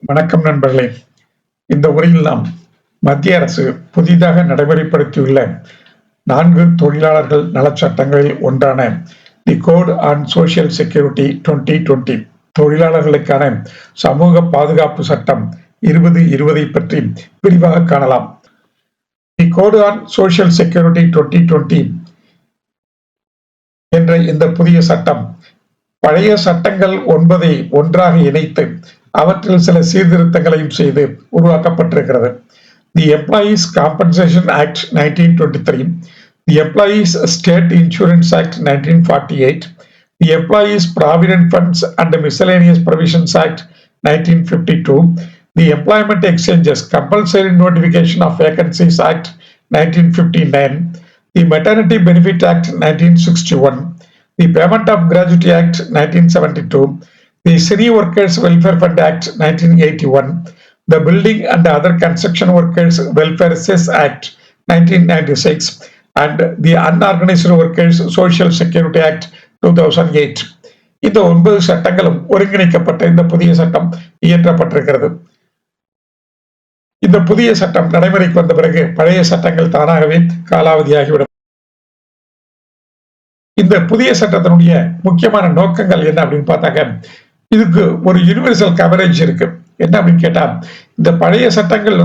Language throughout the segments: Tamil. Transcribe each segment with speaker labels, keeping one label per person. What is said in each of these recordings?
Speaker 1: வணக்கம் நண்பர்களே. இந்த உரையில் நாம் மத்திய அரசு புதிதாக நடைமுறைப்படுத்தியுள்ள 4 தொழிலாளர்கள் நலச் சட்டங்களில் ஒன்றான தி கோட் ஆன் சோசியல் செக்யூரிட்டி 2020 தொழிலாளர்களுக்கான சமூக பாதுகாப்பு சட்டம் 2020 பற்றி விரிவாக காணலாம். தி கோட் ஆன் சோசியல் செக்யூரிட்டி 2020 என்ற இந்த புதிய சட்டம் பழைய சட்டங்கள் 9ஐ ஒன்றாக இணைத்து அவற்றில் சில சீர்திருத்தங்களையும் செய்து உருவாக்கப்பட்டிருக்கிறது. The employees compensation act 1923, the employees state insurance act 1948, the employees provident funds and miscellaneous provisions act 1952, the employment exchanges compulsory notification of vacancies act 1959, the maternity benefit act 1961, the Payment of Gratuity Act 1972, the City Workers Welfare Fund Act 1981, the Building and Other Construction Workers Welfare Cess Act 1996, and the Unorganized Workers Social Security Act 2008. இந்த 9 சட்டங்களும் ஒருங்கிணைக்கப்பட்ட இந்த புதிய சட்டம் இயற்றப்பட்டிருக்கிறது. இந்த புதிய சட்டம் நடைமுறைக்கு வந்த பிறகு பழைய சட்டங்கள் தானாகவே காலாவதியாகிவிடும். இந்த புதிய சட்டத்தினுடைய முக்கியமான நோக்கங்கள் என்ன அப்படின்னு பார்த்தாக்க, இதுக்கு ஒரு யூனிவர்சல் கவரேஜ் இருக்கு. என்ன அப்படின்னு கேட்டா, இந்த பழைய சட்டங்கள்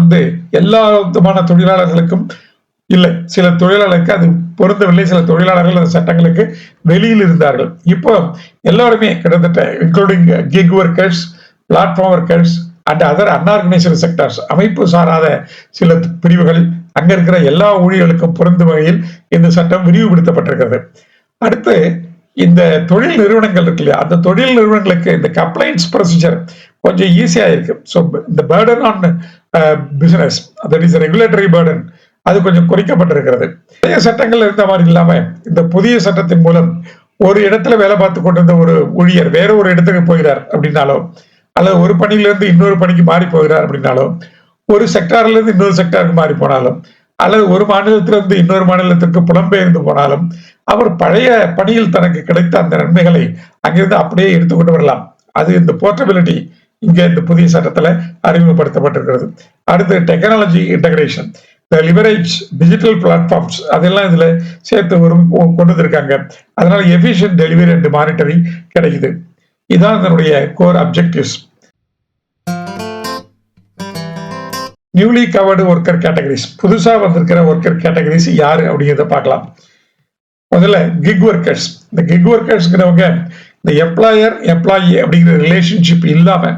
Speaker 1: எல்லா விதமான தொழிலாளர்களுக்கும் இல்லை, சில தொழிலாளர்களுக்கு அது பொருந்தவில்லை, சில தொழிலாளர்கள் அந்த சட்டங்களுக்கு வெளியில் இருந்தார்கள். இப்போ எல்லாருமே கிட்டத்தட்ட including kick workers, platform workers and other unorganised sectors, அமைப்பு சாராத சில பிரிவுகள், அங்க இருக்கிற எல்லா ஊழியர்களுக்கும் பொருந்தும் வகையில் இந்த சட்டம் விரிவுபடுத்தப்பட்டிருக்கிறது. அடுத்து இந்த தொழில் நிறுவனங்கள் இருக்கு இல்லையா, அந்த தொழில் நிறுவனங்களுக்கு இந்த கம்ப்ளைண்ட்ஸ் ப்ரொசீஜர் கொஞ்சம் ஈஸியா இருக்கு. ஸோ இந்த burden on business, that is regulatory burden, அது கொஞ்சம் குறைக்கப்பட்டிருக்கிறது. பழைய சட்டங்கள் இருந்த மாதிரி இல்லாம இந்த புதிய சட்டத்தின் மூலம் ஒரு இடத்துல வேலை பார்த்து கொண்டிருந்த ஒரு ஊழியர் வேற ஒரு இடத்துக்கு போகிறார் அப்படின்னாலோ, அல்லது ஒரு பணியிலிருந்து இன்னொரு பணிக்கு மாறி போகிறார் அப்படின்னாலோ, ஒரு செக்டார்ல இருந்து இன்னொரு செக்டாருக்கு மாறி போனாலும், அல்லது ஒரு மாநிலத்திலிருந்து இன்னொரு மாநிலத்திற்கு புலம்பெயர்ந்து போனாலும், அவர் பழைய பணியில் தனக்கு கிடைத்த அந்த நன்மைகளை அங்கிருந்து அப்படியே எடுத்துக்கொண்டு வரலாம். அது இந்த போர்ட்டபிலிட்டி இங்க இந்த புதிய சட்டத்துல அறிமுகப்படுத்தப்பட்டிருக்கிறது. அடுத்து technology integration, leverage digital platforms, அதெல்லாம் இதுல சேர்த்து கொண்டு வந்திருக்காங்க. அதனால எஃபிஷியன்ட் டெலிவரி அண்ட் மானிட்டரிங் கிடைக்குது. இதான் இதனுடைய core objectives. Newly covered worker categories, புதுசா வந்திருக்கிற ஒர்க்கர் கேட்டகரிஸ் யாரு அப்படிங்கிறத பார்க்கலாம். முதல்ல கிக் ஒர்க்கர்ஸ். இந்த கிக் ஒர்க்கர்ஸ்ங்கிறவங்க இந்த எம்ப்ளாயர் எம்ப்ளாயி அப்படிங்கிற ரிலேஷன்ஷிப் இல்லாம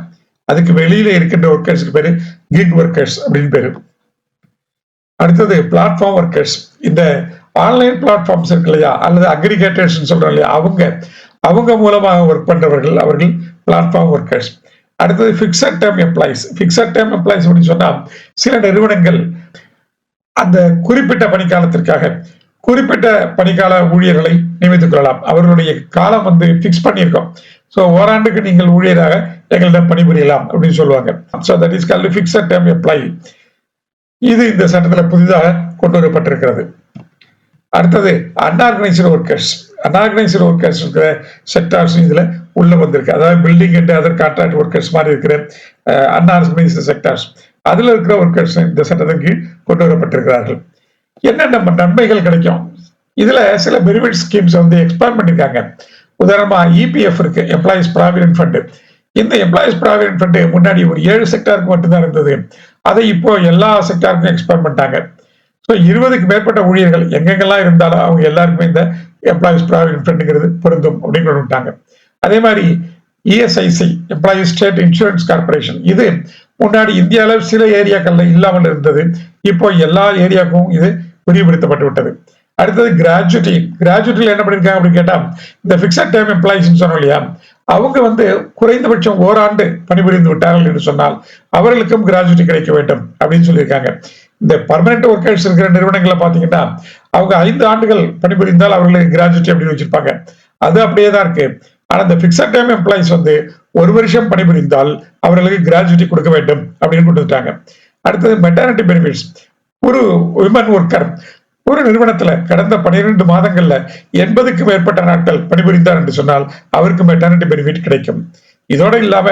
Speaker 1: அதுக்கு வெளியில இருக்கின்ற ஒர்க்கர்ஸ்க்கு பேரு கிக் ஒர்க்கர்ஸ் அப்படின்னு பேரு. அடுத்தது பிளாட்ஃபார்ம் ஒர்க்கர்ஸ். இந்த ஆன்லைன் பிளாட்ஃபார்ம்ஸ் இருக்கு இல்லையா, அல்லது அக்ரிகேட்டர்ஸ் சொல்றோம் இல்லையா, அவங்க மூலமாக ஒர்க் பண்றவர்கள் அவர்கள் பிளாட்ஃபார்ம் ஒர்க்கர்ஸ். அடுத்தது fixed term employees. Fixed term employees அப்படின்னு சொன்னா, சில நிறுவனங்கள் அந்த குறிப்பிட்ட பணிக்காலத்திற்காக குறிப்பிட்ட பணிக்கால ஊழியர்களை நியமித்துக் கொள்ளலாம். அவர்களுடைய காலம் பிக்ஸ் பண்ணியிருக்கோம். ஸோ ஓராண்டுக்கு நீங்கள் ஊழியராக எங்களிடம் பணிபுரியலாம் அப்படின்னு சொல்லுவாங்க. So that is called fixed term employee. இது இந்த சட்டத்தில் புதிதாக கொண்டு வரப்பட்டிருக்கிறது. அடுத்தது அன்ஆர்கனைஸ்டு ஒர்க்கர்ஸ். அன்ஆர்கனைஸ்டு ஒர்க்கர்ஸ் இருக்கிற செக்டார்ஸ் இதுல உள்ள வந்திருக்கு. அதாவது building and other contract workers மாதிரி இருக்கிற அன்ஆர்கனைஸ்டு செக்டார்ஸ், அதுல இருக்கிற ஒர்க்கர்ஸ் இந்த சட்டத்தின் கீழ் கொண்டு வரப்பட்டிருக்கிறார்கள். என்னென்ன நன்மைகள் கிடைக்கும், இதுல சில பெனிஃபிட் ஸ்கீம்ஸ் எக்ஸ்பேண்ட் பண்ணிருக்காங்க. உதாரணமா இபிஎஃப் இருக்கு, எம்ப்ளாயிஸ் ப்ராவிடென்ட் ஃபண்ட். இந்த எம்ப்ளாயிஸ் ப்ராவிடென்ட் ஃபண்ட் முன்னாடி ஒரு 7 செக்டாருக்கு மட்டும்தான் இருந்தது. அதை இப்போ எல்லா செக்டாருக்கும் எக்ஸ்பேண்ட் பண்ணிட்டாங்க. ஸோ 20க்கு மேற்பட்ட ஊழியர்கள் எங்கெங்கெல்லாம் இருந்தாலும் அவங்க எல்லாருக்குமே இந்த எம்ப்ளாயிஸ் ப்ராவிடென்ட் ஃபண்டுங்கிறது பொருந்தும் அப்படின்னு கொண்டு விட்டாங்க. அதே மாதிரி ESIC, employees state insurance corporation, இது முன்னாடி இந்தியாவில் சில ஏரியாக்கள்ல இல்லாமல் இருந்தது. இப்போ எல்லா ஏரியாவுக்கும் இது விரிவுபடுத்தப்பட்டு விட்டது. அடுத்தது கிராஜுவிட்டி. கிராஜுவிட்டியில் என்ன பண்ணிருக்காங்க அப்படின்னு கேட்டா, இந்த பிக்சட் டைம் எம்ப்ளாயிஸ் சொன்னோம் இல்லையா, அவங்க குறைந்தபட்சம் ஓராண்டு பணிபுரிந்து விட்டார்கள் என்று சொன்னால் அவர்களுக்கும் கிராஜுவிட்டி கிடைக்க வேண்டும் அப்படின்னு சொல்லியிருக்காங்க. இந்த பர்மனன்ட் ஒர்க்கர்ஸ் இருக்கிற நிறுவனங்களை பாத்தீங்கன்னா, அவங்க 5 ஆண்டுகள் பணிபுரிந்தால் அவர்களுக்கு கிராஜுவிட்டி அப்படின்னு வச்சிருப்பாங்க. அது அப்படியே தான் இருக்கு. ஆனா இந்த பிக்சட் டைம் எம்ப்ளாயிஸ் 1 வருஷம் பணிபுரிந்தால் அவர்களுக்கு கிராஜுவிட்டி கொடுக்க வேண்டும் அப்படின்னு கொடுத்துட்டாங்க. அடுத்தது மெட்டர்னிட்டி பெனிஃபிட்ஸ். ஒரு விமன் ஒர்க்கர் ஒரு நிறுவனத்துல கடந்த 12 மாதங்கள்ல 80க்கு மேற்பட்ட நாட்கள் பணிபுரிந்தார் என்று சொன்னால் அவருக்கு மெட்டர்னிட்டி பெனிஃபிட் கிடைக்கும். இதோட இல்லாம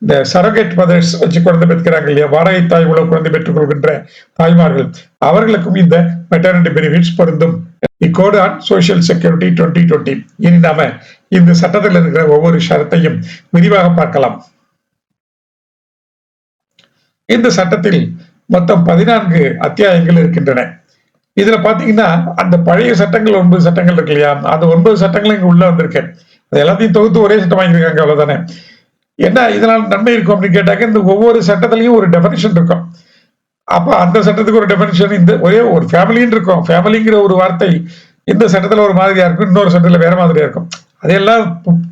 Speaker 1: இந்த சரகேட் மதர்ஸ் வச்சு குழந்தை பெற்றுக்கிறாங்க இல்லையா, வாடகை தாய் உள்ள குழந்தை பெற்றுக் கொள்கின்ற தாய்மார்கள், அவர்களுக்கும் இந்த மெட்டர்னிட்டி பெனிஃபிட்ஸ் பொருந்தும். Code on social security 2020. இனி நாம இந்த சட்டத்தில் இருக்கிற ஒவ்வொரு ஷரத்தையும் விரிவாக பார்க்கலாம். இந்த சட்டத்தில் மொத்தம் 14 அத்தியாயங்கள் இருக்கின்றன. இதுல பாத்தீங்கன்னா அந்த பழைய சட்டங்கள் 9 சட்டங்கள் இருக்கு இல்லையா, அந்த 9 சட்டங்களும் இங்க உள்ள வந்திருக்கேன். அது எல்லாத்தையும் தொகுத்து ஒரே சட்டம் வாங்கியிருக்காங்க, அவ்வளவுதானே. என்ன இதனால் நன்மை இருக்கும் அப்படின்னு கேட்டாக்க, இந்த ஒவ்வொரு சட்டத்திலையும் ஒரு டெஃபினிஷன் இருக்கும். அப்ப அந்த சட்டத்துக்கு ஒரு டெஃபினிஷன், இந்த ஒரே ஒரு ஃபேமிலின்னு இருக்கும். ஃபேமிலிங்கிற ஒரு வார்த்தை இந்த சட்டத்துல ஒரு மாதிரியா இருக்கும், இன்னொரு சட்டத்துல வேற மாதிரியா இருக்கும். அதையெல்லாம்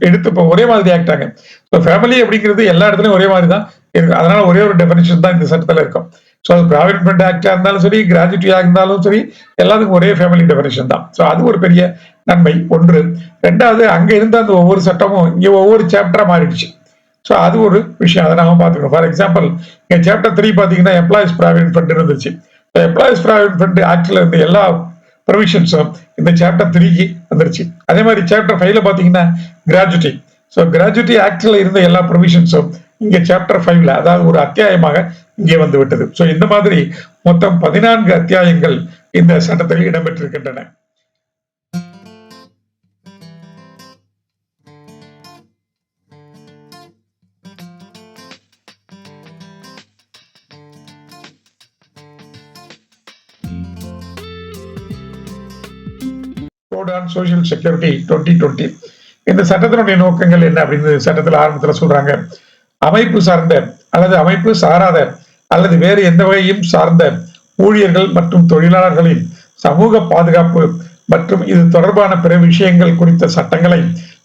Speaker 1: எடுத்து இப்போ ஒரே மாதிரி ஆக்கிட்டாங்க. ஸோ ஃபேமிலி அப்படிங்கிறது எல்லா இடத்துலயும் ஒரே மாதிரி தான் இருக்கு. அதனால ஒரே ஒரு டெஃபினிஷன் தான் இந்த சட்டத்துல இருக்கும். ஸோ அது ப்ராவிடன்ட் ஆக்டா இருந்தாலும் சரி, கிராஜுவிட்டி இருந்தாலும் சரி, எல்லாத்துக்கும் ஒரே ஃபேமிலி டெஃபினிஷன் தான். ஸோ அது ஒரு பெரிய நன்மை ஒன்று. ரெண்டாவது, அங்க இருந்த அந்த ஒவ்வொரு சட்டமும் இங்க ஒவ்வொரு சாப்டரா மாறிடுச்சு. ஸோ அது ஒரு விஷயம், அதை நாம பார்த்துக்கணும். ஃபார் எக்ஸாம்பிள், இங்க சாப்டர் 3 பாத்தீங்கன்னா எம்ப்ளாயிஸ் ப்ராவிடன்ட் ஃபண்ட் இருந்துச்சு. எம்ப்ளாயிஸ் ப்ராவிடன்ட் ஃபண்ட் ஆக்ட்ல இருந்த எல்லா ப்ரொவிஷன்ஸும் இந்த சாப்டர் 3க்கு வந்துருச்சு. அதே மாதிரி சாப்டர் 5ல பாத்தீங்கன்னா கிராஜுவிட்டி. ஸோ கிராஜுவிட்டி ஆக்ட்ல இருந்த எல்லா ப்ரொவிஷன்ஸும் இங்க சாப்டர் 5ல, அதாவது ஒரு அத்தியாயமாக இங்கே வந்து விட்டது. ஸோ இந்த மாதிரி மொத்தம் 14 அத்தியாயங்கள் இந்த சட்டத்தில் இடம்பெற்றிருக்கின்றன. Code on social security 2020. இந்த சட்டத்தினுடைய நோக்கங்கள் என்ன அப்படின்னு சட்டத்தில் ஆரம்பத்துல சொல்றாங்க. அமைப்பு சார்ந்த அல்லது அமைப்பு சாராத அல்லது வேறு எந்த வகையும் சார்ந்த ஊழியர்கள் மற்றும் தொழிலாளர்களின் சமூக பாதுகாப்பு மற்றும் இது தொடர்பான பிற விஷயங்கள் குறித்த சட்டங்களை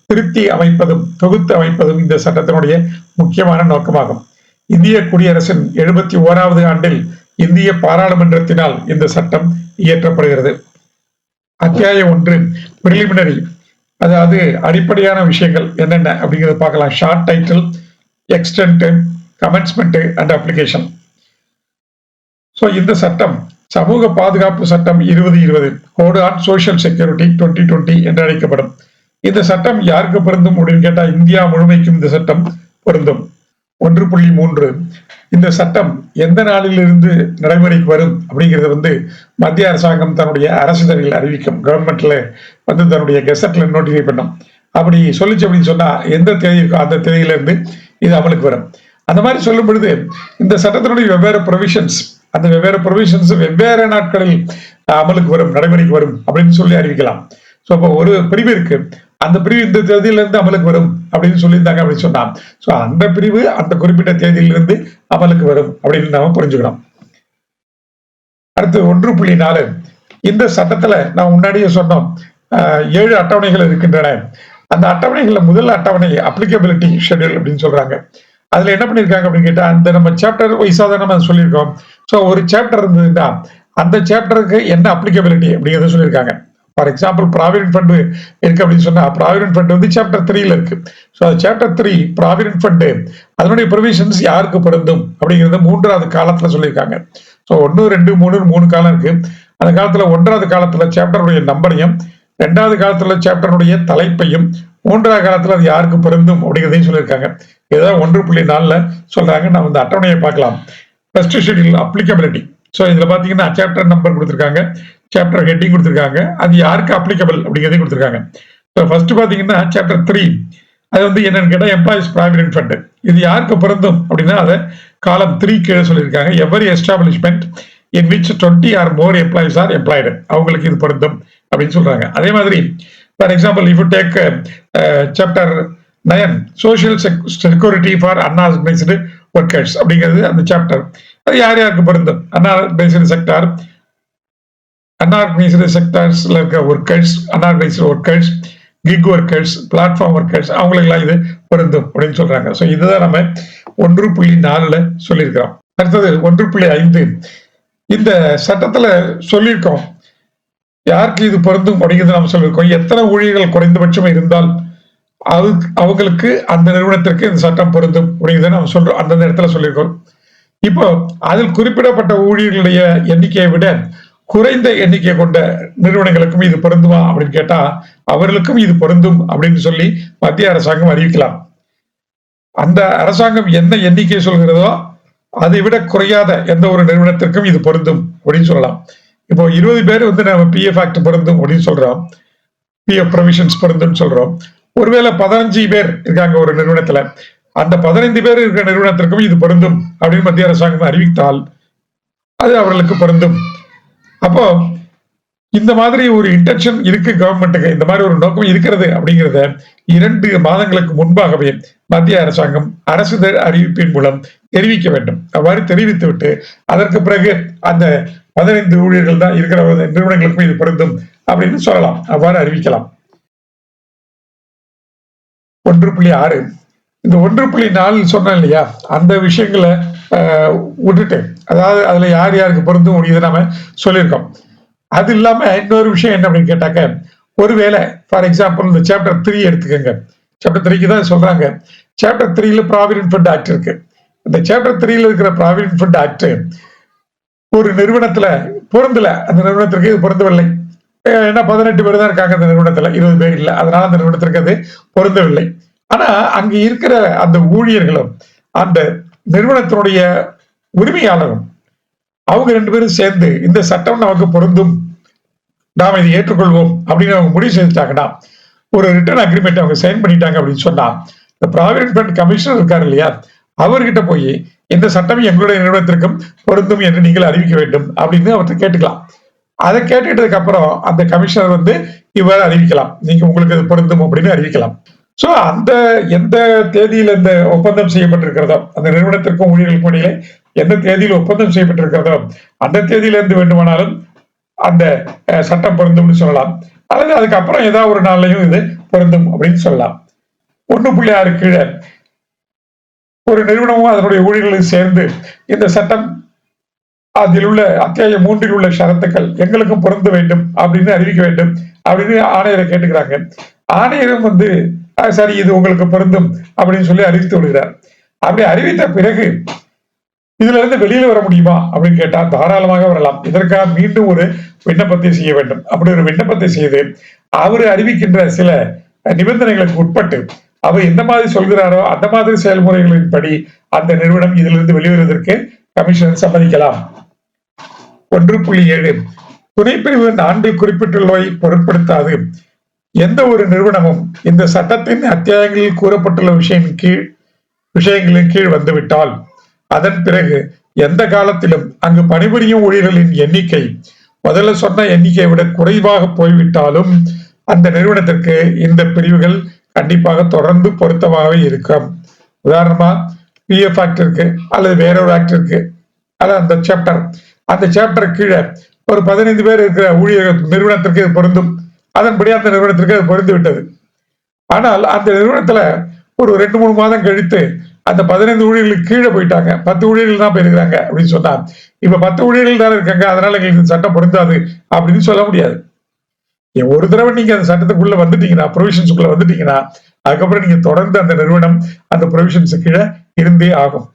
Speaker 1: திருத்தி அமைப்பதும் தொகுத்து அமைப்பதும் இந்த சட்டத்தினுடைய முக்கியமான நோக்கமாகும். இந்திய குடியரசின் 71வது ஆண்டில் இந்திய பாராளுமன்றத்தினால் இந்த சட்டம் இயற்றப்படுகிறது. அத்தியாயம் 1 பிரிலிமினரி, அதாவது அடிப்படையான விஷயங்கள் என்னென்ன அப்படிங்கிறத பார்க்கலாம். Short title, extent, commencement and application. So இந்த சட்டம் சமூக பாதுகாப்பு சட்டம் 2020, கோட் ஆன் சோசியல் செக்யூரிட்டி 2020 என்று அழைக்கப்படும். இந்த சட்டம் யாருக்கு பொருந்தும் அப்படின்னு கேட்டா, இந்தியா முழுமைக்கும் இந்த சட்டம் பொருந்தும். 1.3 இந்த சட்டம் எந்த நாளிலிருந்து நடைமுறைக்கு வரும் அப்படிங்கிறது மத்திய அரசாங்கம் தன்னுடைய அரசிதழில் அறிவிக்கும். கவர்மெண்ட்ல தன்னுடைய கெசட்ல நோட்டிஃபை பண்ணும். அப்படி சொல்லிச்சு அப்படின்னு சொன்னா எந்த தேதி இருக்கோ அந்த தேதியில இருந்து இது அமலுக்கு வரும். அந்த மாதிரி சொல்லும் பொழுது இந்த சட்டத்தினுடைய வெவ்வேறு ப்ரொவிஷன்ஸ், அந்த வெவ்வேறு ப்ரொவிஷன்ஸ் வெவ்வேறு நாட்களில் அமலுக்கு வரும், நடைமுறைக்கு வரும் அப்படின்னு சொல்லி அறிவிக்கலாம். ஸோ அப்போ ஒரு பிரிவு இருக்கு, அந்த பிரிவு இந்த தேதியில இருந்து அமலுக்கு வரும் அப்படின்னு சொல்லியிருந்தாங்க அப்படின்னு சொன்னா, ஸோ அந்த பிரிவு அந்த குறிப்பிட்ட தேதியிலிருந்து அமலுக்கு வரும் அப்படின்னு நாம புரிஞ்சுக்கணும். அடுத்து 1.4 இந்த சட்டத்துல நான் முன்னாடியே சொன்னோம் 7 அட்டவணைகள் இருக்கின்றன. அந்த அட்டவணைகள்ல முதல் அட்டவணை அப்ளிகபிலிட்டி ஷெட்யூல் அப்படின்னு சொல்றாங்க. அதுல என்ன பண்ணிருக்காங்க அப்படின்னு கேட்டா, அந்த நம்ம சாப்டர் வைஸா தான் நம்ம சொல்லியிருக்கோம். ஸோ ஒரு சாப்டர் இருந்ததுன்னா அந்த சாப்டருக்கு என்ன அப்ளிகபிலிட்டி அப்படிங்கிறத சொல்லியிருக்காங்க. ஃபார் எக்ஸாம்பிள், ப்ராவிடன்ட் ஃபண்ட் இருக்கு அப்படின்னு சொன்னா, ப்ராவிடன்ட் ஃபண்ட் சாப்டர் 3ல இருக்கு. ஸோ சாப்டர் 3 ப்ராவிடன்ட் ஃபண்ட் அதனுடைய ப்ரொவிஷன்ஸ் யாருக்கு பொருந்தும் அப்படிங்கிறத 3வது காலத்துல சொல்லியிருக்காங்க. ஸோ 1, 2, 3 காலம் இருக்கு. அந்த காலத்துல 1வது காலத்துல சாப்டருடைய நம்பரையும், 2வது காலத்துல சாப்டருடைய தலைப்பையும், 3வது காலத்துல அது யாருக்கு பொருந்தும் அப்படிங்கிறதையும் சொல்லியிருக்காங்க. ஏதாவது 1.4ல சொல்றாங்க. நம்ம இந்த அட்டவணையை பார்க்கலாம். First schedule applicability. ஸோ இதுல பாத்தீங்கன்னா சாப்டர் நம்பர் கொடுத்திருக்காங்க, சாப்டர் ஹெட்டிங் கொடுத்திருக்காங்க, அது யாருக்கு அப்ளிகபிள் அப்படிங்கிறதையும் கொடுத்திருக்காங்க. ஸோ ஃபர்ஸ்ட் பாத்தீங்கன்னா சாப்டர் 3 அது என்னன்னு கேட்டா எம்ப்ளாயிஸ் ப்ராவிடன்ட் ஃபண்ட். இது யாருக்கு பொருந்தும் அப்படின்னா அதை காலம் 3 கீழே சொல்லியிருக்காங்க. Every establishment in which 20 or more employees are employed, அவங்களுக்கு இது பொருந்தும் அப்படின்னு சொல்றாங்க. அதே மாதிரி for example, if you take chapter 9 social security for unorganised workers அப்படிங்கிறது அந்த சாப்டர், அது யாருக்கு பொருந்தும்? அன்ஆர்கனைஸ்டு செக்டார், அன்ஆர்கனைஸ்டு செக்டார்ஸ்ல இருக்க workers, unorganised workers, kick workers, platform workers, அவங்களுக்கெல்லாம் இது பொருந்தும் அப்படின்னு சொல்றாங்க. ஸோ இதுதான் நம்ம 1.4ல சொல்லியிருக்கிறோம். அடுத்தது 1.5 இந்த சட்டத்துல சொல்லியிருக்கோம் யாருக்கு இது பொருந்தும் அப்படிங்கிறது நம்ம சொல்லியிருக்கோம். எத்தனை ஊழியர்கள் குறைந்தபட்சம் இருந்தால் அவங்களுக்கு அந்த நிறுவனத்திற்கு இந்த சட்டம் பொருந்தும் அப்படிங்கிறத நம்ம சொல்றோம், அந்தந்த இடத்துல சொல்லியிருக்கோம். இப்போ அதில் குறிப்பிடப்பட்ட ஊழியர்களுடைய எண்ணிக்கையை விட குறைந்த எண்ணிக்கை கொண்ட நிறுவனங்களுக்கும் இது பொருந்துமா அப்படின்னு கேட்டா அவர்களுக்கும் இது பொருந்தும் அப்படின்னு சொல்லி மத்திய அரசாங்கம் அறிவிக்கலாம். அந்த அரசாங்கம் என்ன எண்ணிக்கை சொல்கிறதோ அதை விட குறையாத எந்த ஒரு நிறுவனத்திற்கும் இது பொருந்தும் அப்படின்னு சொல்லலாம். இப்போ 20 பேர் வந்து நம்ம பிஎஃப் ஆக்ட் பொருந்தும் அப்படின்னு சொல்றோம், பிஎஃப் ப்ரொவிஷன்ஸ் பொருந்தும் சொல்றோம். ஒருவேளை 15 பேர் இருக்காங்க ஒரு நிறுவனத்துல, அந்த 15 பேர் இருக்கிற நிறுவனத்திற்கும் இது பொருந்தும் அப்படின்னு மத்திய அரசாங்கம் அறிவித்தால் அது அவர்களுக்கு பொருந்தும். அப்போ இந்த மாதிரி ஒரு இன்டென்ஷன் இருக்கு கவர்மெண்ட்டுக்கு, இந்த மாதிரி ஒரு நோக்கம் இருக்கிறது அப்படிங்கிறத 2 மாதங்களுக்கு முன்பாகவே மத்திய அரசாங்கம் அரசிதழ் அறிவிப்பின் மூலம் தெரிவிக்க வேண்டும். அவ்வாறு தெரிவித்துவிட்டு அதற்கு பிறகு அந்த 15 ஊழியர்கள் தான் இருக்கிற நிறுவனங்களுக்கும் இது பொருந்தும் அப்படின்னு சொல்லலாம், அவ்வாறு அறிவிக்கலாம். 1.6 இந்த 1.4 சொன்னேன் இல்லையா, அந்த விஷயங்களை விட்டுட்டு, அதாவது அதுல யார் யாருக்கு பொருந்தும் முடியுது நாம சொல்லியிருக்கோம். அது இல்லாம இன்னொரு விஷயம் என்ன அப்படின்னு கேட்டாக்க, ஒருவேளை ஃபார் எக்ஸாம்பிள் இந்த சாப்டர் 3 எடுத்துக்கோங்க. சாப்டர் 3க்கு தான் சொல்றாங்க. சாப்டர் 3ல ப்ராவிடன்ட் ஃபண்ட் ஆக்ட் இருக்கு. இந்த சாப்டர் 3ல இருக்கிற ப்ராவிடன்ட் ஃபண்ட் ஆக்ட் ஒரு நிறுவனத்துல பொருந்தல, அந்த நிறுவனத்திற்கு இது பொருந்தவில்லை. ஏன்னா 18 பேர் தான் இருக்காங்க அந்த நிறுவனத்துல, 20 பேர் இல்லை, அதனால அந்த நிறுவனத்திற்கு அது பொருந்தவில்லை. ஆனா அங்க இருக்கிற அந்த ஊழியர்களும் அந்த நிறுவனத்தினுடைய உரிமையாளரும் அவங்க 2 பேரும் சேர்ந்து இந்த சட்டம் நமக்கு பொருந்தும், நாம் இதை ஏற்றுக்கொள்வோம் அப்படின்னு அவங்க முடிவு செஞ்சுட்டாங்கன்னா, ஒரு ரிட்டர்ன் அக்ரிமெண்ட் அவங்க சைன் பண்ணிட்டாங்க அப்படின்னு சொன்னா, இந்த ப்ராவிடன்ட் ஃபண்ட் கமிஷனர் இருக்காரு இல்லையா, அவர்கிட்ட போய் இந்த சட்டம் எங்களுடைய நிறுவனத்திற்கும் பொருந்தும் என்று நீங்கள் அறிவிக்க வேண்டும் அப்படின்னு அவர்கிட்ட கேட்டுக்கலாம். அதை கேட்டுக்கிட்டதுக்கு அப்புறம் அந்த கமிஷனர் வந்து இவ்வாறு அறிவிக்கலாம், நீங்க உங்களுக்கு அது பொருந்தும் அப்படின்னு அறிவிக்கலாம். சோ அந்த எந்த தேதியில இந்த ஒப்பந்தம் செய்யப்பட்டிருக்கிறதோ, அந்த நிறுவனத்திற்கும் ஊழியர்களுக்கும் இடையிலே எந்த தேதியில் ஒப்பந்தம் செய்யப்பட்டிருக்கிறதோ அந்த தேதியிலிருந்து வேண்டுமானாலும் அந்த சட்டம் பொருந்தும்னு சொல்லலாம், அல்லது அதுக்கப்புறம் ஏதாவது ஒரு நாள்லையும் இது பொருந்தும் அப்படின்னு சொல்லலாம். 1.6 கீழே ஒரு நிறுவனமும் அதனுடைய ஊழியர்களும் சேர்ந்து இந்த சட்டம் அதில் உள்ள அத்தியாயம் 3ல் உள்ள ஷரத்துக்கள் எங்களுக்கும் பொருந்த வேண்டும் அப்படின்னு அறிவிக்க வேண்டும் அப்படின்னு ஆணையரை கேட்டுக்கிறாங்க. ஆணையரும் வந்து சரி இது உங்களுக்கு பொருந்தும் அப்படின்னு சொல்லி அறிவித்து விடுகிறார். அப்படி அறிவித்த பிறகு இதுல இருந்து வெளியில வர முடியுமா அப்படின்னு கேட்டா தாராளமாக வரலாம். இதற்காக மீண்டும் ஒரு விண்ணப்பத்தை செய்ய வேண்டும். அப்படி ஒரு விண்ணப்பத்தை செய்து அவர் அறிவிக்கின்ற சில நிபந்தனைகளுக்கு உட்பட்டு அவர் எந்த மாதிரி சொல்கிறாரோ அந்த மாதிரி செயல்முறைகளின் படி அந்த நிறுவனம் இதிலிருந்து வெளிவருவதற்கு கமிஷனர் சம்மதிக்கலாம். 1.7 துணைப்பிரிவு 4 குறிப்பிட்டுள்ளவை பொருட்படுத்தாது எந்த ஒரு நிறுவனமும் இந்த சட்டத்தின் அத்தியாயங்களில் கூறப்பட்டுள்ள விஷயங்களின் கீழ் வந்துவிட்டால் அதன் பிறகு எந்த காலத்திலும் அங்கு பணிபுரியும் ஊழியர்களின் எண்ணிக்கை முதல்ல சொன்ன எண்ணிக்கையை விட குறைவாக போய்விட்டாலும் அந்த நிறுவனத்திற்கு இந்த பிரிவுகள் கண்டிப்பாக தொடர்ந்து பொருத்தமாகவே இருக்கும். உதாரணமா பிஎஃப் ஆக்ட் இருக்கு, அல்லது வேற ஒரு ஆக்ட் இருக்கு, அல்லது அந்த சாப்டர் கீழே ஒரு 15 பேர் இருக்கிற ஊழியர் நிறுவனத்திற்கு இது பொருந்தும், அதன்படி அந்த நிறுவனத்திற்கு அது பொருந்து விட்டது. ஆனால் அந்த நிறுவனத்துல ஒரு 2-3 மாதம் கழித்து அந்த 15 ஊழியர்களுக்கு கீழே போயிட்டாங்க, 10 ஊழியர்கள் தான் போயிருக்கிறாங்க அப்படின்னு சொன்னா, இப்ப 10 ஊழியர்கள் தான் இருக்காங்க, அதனால எங்களுக்கு சட்டம் பொருந்தாது அப்படின்னு சொல்ல முடியாது. ஒரு தடவை நீங்க அந்த சட்டத்துக்குள்ள வந்துட்டீங்கன்னா, ப்ரொவிஷன்ஸுக்குள்ள வந்துட்டீங்கன்னா, அதுக்கப்புறம் நீங்க தொடர்ந்து அந்த நிறுவனம் அந்த ப்ரொவிஷன்ஸ் கீழே இருந்தே ஆகும்.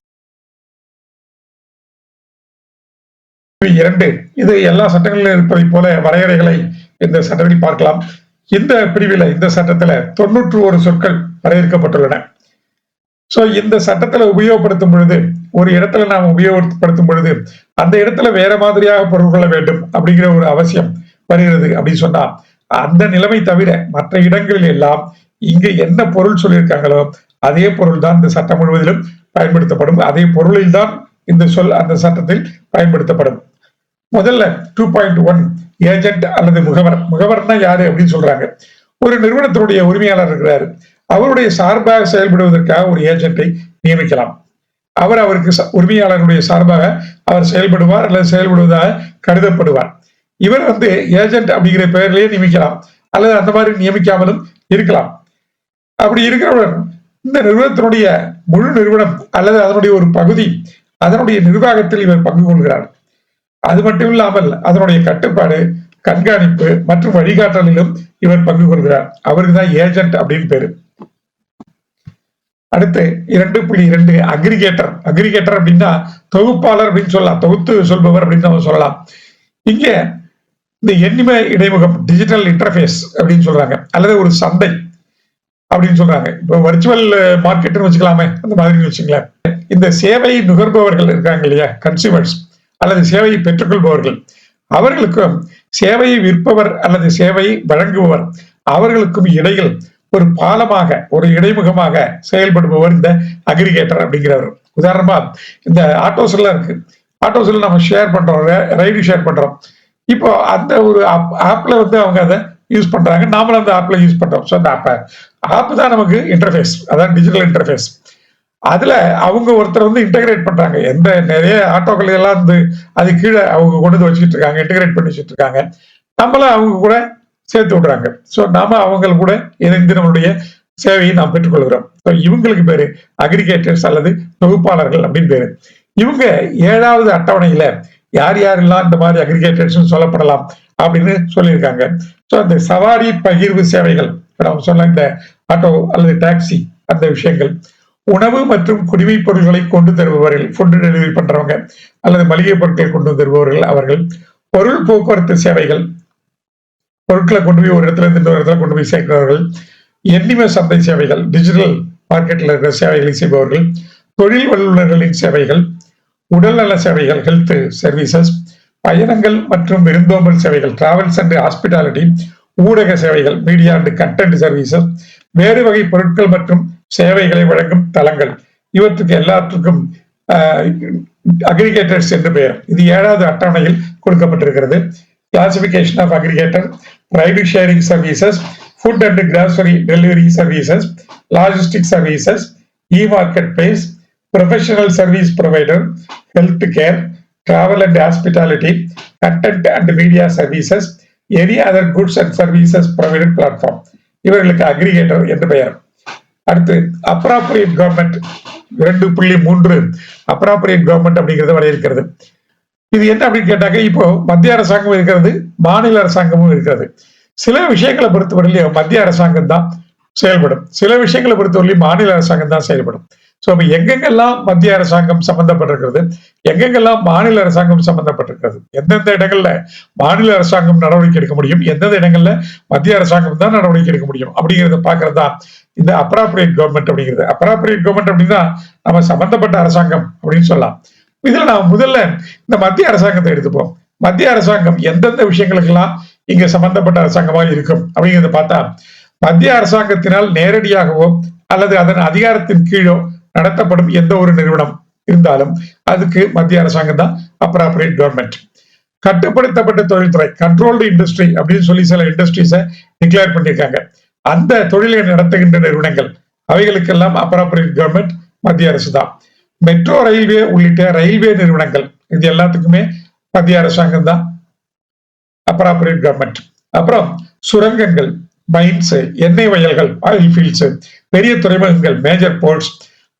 Speaker 1: 2 இது எல்லா சட்டங்களிலும் இருப்பதை போல வரையறைகளை இந்த சட்டத்தில் பார்க்கலாம். இந்த பிரிவில இந்த சட்டத்துல 91 சொற்கள் வரையறுக்கப்பட்டுள்ளன. சோ இந்த சட்டத்துல உபயோகப்படுத்தும் பொழுது, ஒரு இடத்துல நாம் உபயோகப்படுத்தும் பொழுது அந்த இடத்துல வேற மாதிரியாக பொருள் கொள்ள வேண்டும் அப்படிங்கிற ஒரு அவசியம் வருகிறது அப்படின்னு சொன்னா, அந்த நிலைமை தவிர மற்ற இடங்களில் எல்லாம் இங்க என்ன பொருள் சொல்லியிருக்காங்களோ அதே பொருள் தான் இந்த சட்டம் முழுவதிலும் பயன்படுத்தப்படும். அதே பொருளில் தான் இந்த சொல் அந்த சட்டத்தில் பயன்படுத்தப்படும். முதல்ல 2.1 ஏஜென்ட் அல்லது முகவர்னா யாரு அப்படின்னு சொல்றாங்க. ஒரு நிறுவனத்தினுடைய உரிமையாளர் இருக்கிறாரு, அவருடைய சார்பாக செயல்படுவதற்காக ஒரு ஏஜென்ட்டை நியமிக்கலாம். அவருக்கு உரிமையாளருடைய சார்பாக அவர் செயல்படுவார் அல்லது செயல்படுவதாக கருதப்படுவார். இவர் வந்து ஏஜென்ட் அப்படிங்கிற பெயர்லயே நியமிக்கலாம், அல்லது அந்த மாதிரி நியமிக்காமலும் இருக்கலாம். அப்படி இருக்கிறவர் இந்த நிறுவனத்தினுடைய முழு நிறுவனம் அல்லது அதனுடைய ஒரு பகுதி அதனுடைய நிர்வாகத்தில் இவர் பங்கு கொள்கிறார். அது மட்டும் இல்லாமல் அதனுடைய கட்டுப்பாடு, கண்காணிப்பு மற்றும் வழிகாட்டலிலும் இவர் பங்கு கொள்கிறார். அவருக்கு தான் ஏஜென்ட் அப்படின்னு பேரு. அடுத்து 2.2 அக்ரிகேட்டர் அப்படின்னா தொகுப்பாளர் அப்படின்னு சொல்லலாம், தொகுத்து சொல்பவர் அப்படின்னு நம்ம சொல்லலாம். இங்க இந்த எண்ணிம இடைமுகம் டிஜிட்டல் இன்டர்ஃபேஸ் அப்படின்னு சொல்றாங்க, அல்லது ஒரு சந்தை. அப்படின்னு சொல்றாங்க. இப்போ வர்ச்சுவல் மார்க்கெட்னு வச்சுக்கலாமே, அந்த மாதிரி வச்சுங்களேன். இந்த சேவை நுகர்பவர்கள் இருக்காங்க இல்லையா, கன்சியூமர்ஸ் அல்லது சேவையை பெற்றுக்கொள்பவர்கள், அவர்களுக்கும் சேவையை விற்பவர் அல்லது சேவையை வழங்குபவர் அவர்களுக்கும் இடையில் ஒரு பாலமாக, ஒரு இடைமுகமாக செயல்படுபவர் இந்த அக்ரிகேட்டர் அப்படிங்கிறவர். உதாரணமா இந்த ஆட்டோஸ் எல்லாம் இருக்கு. ஆட்டோஸ்ல நம்ம ஷேர் பண்றோம், ரைடு ஷேர் பண்றோம். இப்போ அந்த ஒரு ஆப்ல வந்து அவங்க அதை யூஸ் பண்றாங்க, நாமளும் அந்த ஆப்ல யூஸ் பண்றோம். ஸோ அந்த ஆப் தான் நமக்கு இன்டர்ஃபேஸ், அதான் டிஜிட்டல் இன்டர்ஃபேஸ். அதுல அவங்க ஒருத்தர் வந்து இன்டகிரேட் பண்றாங்க. எந்த நிறைய ஆட்டோக்கள் எல்லாம் வந்து அது கீழே அவங்க கொண்டு வந்து வச்சுட்டு இருக்காங்க, இன்டகிரேட் பண்ணி வச்சுட்டு இருக்காங்க. நம்மளும் அவங்க கூட சேர்த்து விடுறாங்க. ஸோ நாம அவங்க கூட இணைந்து நம்மளுடைய சேவையை நாம் பெற்றுக்கொள்கிறோம். ஸோ இவங்களுக்கு பேரு அக்ரிகேட்டர்ஸ் அல்லது தொகுப்பாளர்கள் அப்படின்னு பேரு. இவங்க 7வது அட்டவணையில யார் யாரெல்லாம் இந்த மாதிரி அக்ரிகேட்டர்ஸ் சொல்லப்படலாம் அப்படின்னு சொல்லியிருக்காங்க. ஸோ அந்த சவாரி பகிர்வு சேவைகள், நம்ம சொன்ன இந்த ஆட்டோ அல்லது டாக்ஸி அந்த விஷயங்கள், உணவு மற்றும் குடிமைப் பொருட்களை கொண்டு தருபவர்கள், ஃபுட் டெலிவரி பண்றவங்க அல்லது மளிகை பொருட்களை கொண்டு தருபவர்கள் அவர்கள், பொருள் போக்குவரத்து சேவைகள், பொருட்களை கொண்டு போய் ஒரு இடத்துல இருந்து இன்னொரு இடத்துல கொண்டு போய் சேர்க்கிறவர்கள், எண்ணிம சந்தை சேவைகள், டிஜிட்டல் மார்க்கெட்ல இருக்கிற சேவைகளை செய்பவர்கள், தொழில் வல்லுநர்களின் சேவைகள், உடல்நல சேவைகள், ஹெல்த் சர்வீசஸ், பயணங்கள் மற்றும் விருந்தோம்பல் சேவைகள், டிராவல்ஸ் அண்ட் ஹாஸ்பிட்டாலிட்டி, ஊடக சேவைகள், மீடியா அண்ட் கண்டென்ட் சர்வீசஸ், வேறு வகை பொருட்கள் மற்றும் சேவைகளை வழங்கும் தளங்கள், இவற்றுக்கு எல்லாத்துக்கும் அக்ரிகேட்டர்ஸ் என்று பெயர். இது 7வது அட்டவணையில் கொடுக்கப்பட்டிருக்கிறது. Classification of aggregator, ride sharing services, food and grocery delivery services, logistic services, e market place, professional service provider, health care, travel and hospitality, content and media services, any other goods and services provided platform, இவர்களுக்கு அக்ரிகேட்டர் என்று பெயர். அடுத்து அப்ராப்ரியேட் கவர்மெண்ட் 2.3 அப்ராப்ரியேட் கவர்மெண்ட் அப்படிங்கறத வரையறுக்கிறது. இது என்ன அப்படின்னு கேட்டாக்க, இப்போ மத்திய அரசாங்கம் இருக்கிறது, மாநில அரசாங்கமும் இருக்கிறது. சில விஷயங்களை பொறுத்தவரையிலும் மத்திய அரசாங்கம் தான் செயல்படும், சில விஷயங்களை பொறுத்தவரையிலும் மாநில அரசாங்கம் தான் செயல்படும். ஸோ இப்போ எங்கெங்கெல்லாம் மத்திய அரசாங்கம் சம்பந்தப்பட்டிருக்கிறது, எங்கெங்கெல்லாம் மாநில அரசாங்கம் சம்பந்தப்பட்டிருக்கிறது, எந்தெந்த இடங்கள்ல மாநில அரசாங்கம் நடவடிக்கை எடுக்க முடியும், எந்தெந்த இடங்கள்ல மத்திய அரசாங்கம் தான் நடவடிக்கை எடுக்க முடியும் அப்படிங்கிறத பாக்குறது தான் இந்த அப்ராப்ரியேட் கவர்மெண்ட் அப்படிங்கிறது. அப்ராப்ரியேட் கவர்மெண்ட் அப்படின்னா நம்ம சம்பந்தப்பட்ட அரசாங்கம் அப்படின்னு சொல்லலாம். இதுல நான் முதல்ல இந்த மத்திய அரசாங்கத்தை எடுத்துப்போம். மத்திய அரசாங்கம் எந்தெந்த விஷயங்களுக்கெல்லாம் இங்க சம்பந்தப்பட்ட அரசாங்கமாக இருக்கும் அப்படிங்கிறத பார்த்தா, மத்திய அரசாங்கத்தினால் நேரடியாகவோ அல்லது அதன் அதிகாரத்தின் கீழோ நடத்தப்படும் எந்த ஒரு நிறுவனம் இருந்தாலும் அதுக்கு மத்திய அரசாங்கம் தான் அப்ராப்ரியேட் கவர்மெண்ட். கட்டுப்படுத்தப்பட்ட தொழில்துறை, கண்ட்ரோல்டு இண்டஸ்ட்ரி அப்படின்னு சொல்லி சில இண்டஸ்ட்ரீஸை டிக்ளேர் பண்ணியிருக்காங்க. அந்த தொழிலை நடத்துகின்ற நிறுவனங்கள் அவைகளுக்கெல்லாம் அப்ராப்ரியேட் கவர்மெண்ட் மத்திய அரசு தான். மெட்ரோ ரயில்வே உள்ளிட்ட ரயில்வே நிறுவனங்கள், இது எல்லாத்துக்குமே மத்திய அரசாங்கம் தான் அப்ராப்ரியேட் கவர்மெண்ட். அப்புறம் சுரங்கங்கள், மைன்ஸ், எண்ணெய் வயல்கள், ஆயில் ஃபீல்ட்ஸ், பெரிய துறைமுகங்கள், மேஜர் போர்ட்ஸ்,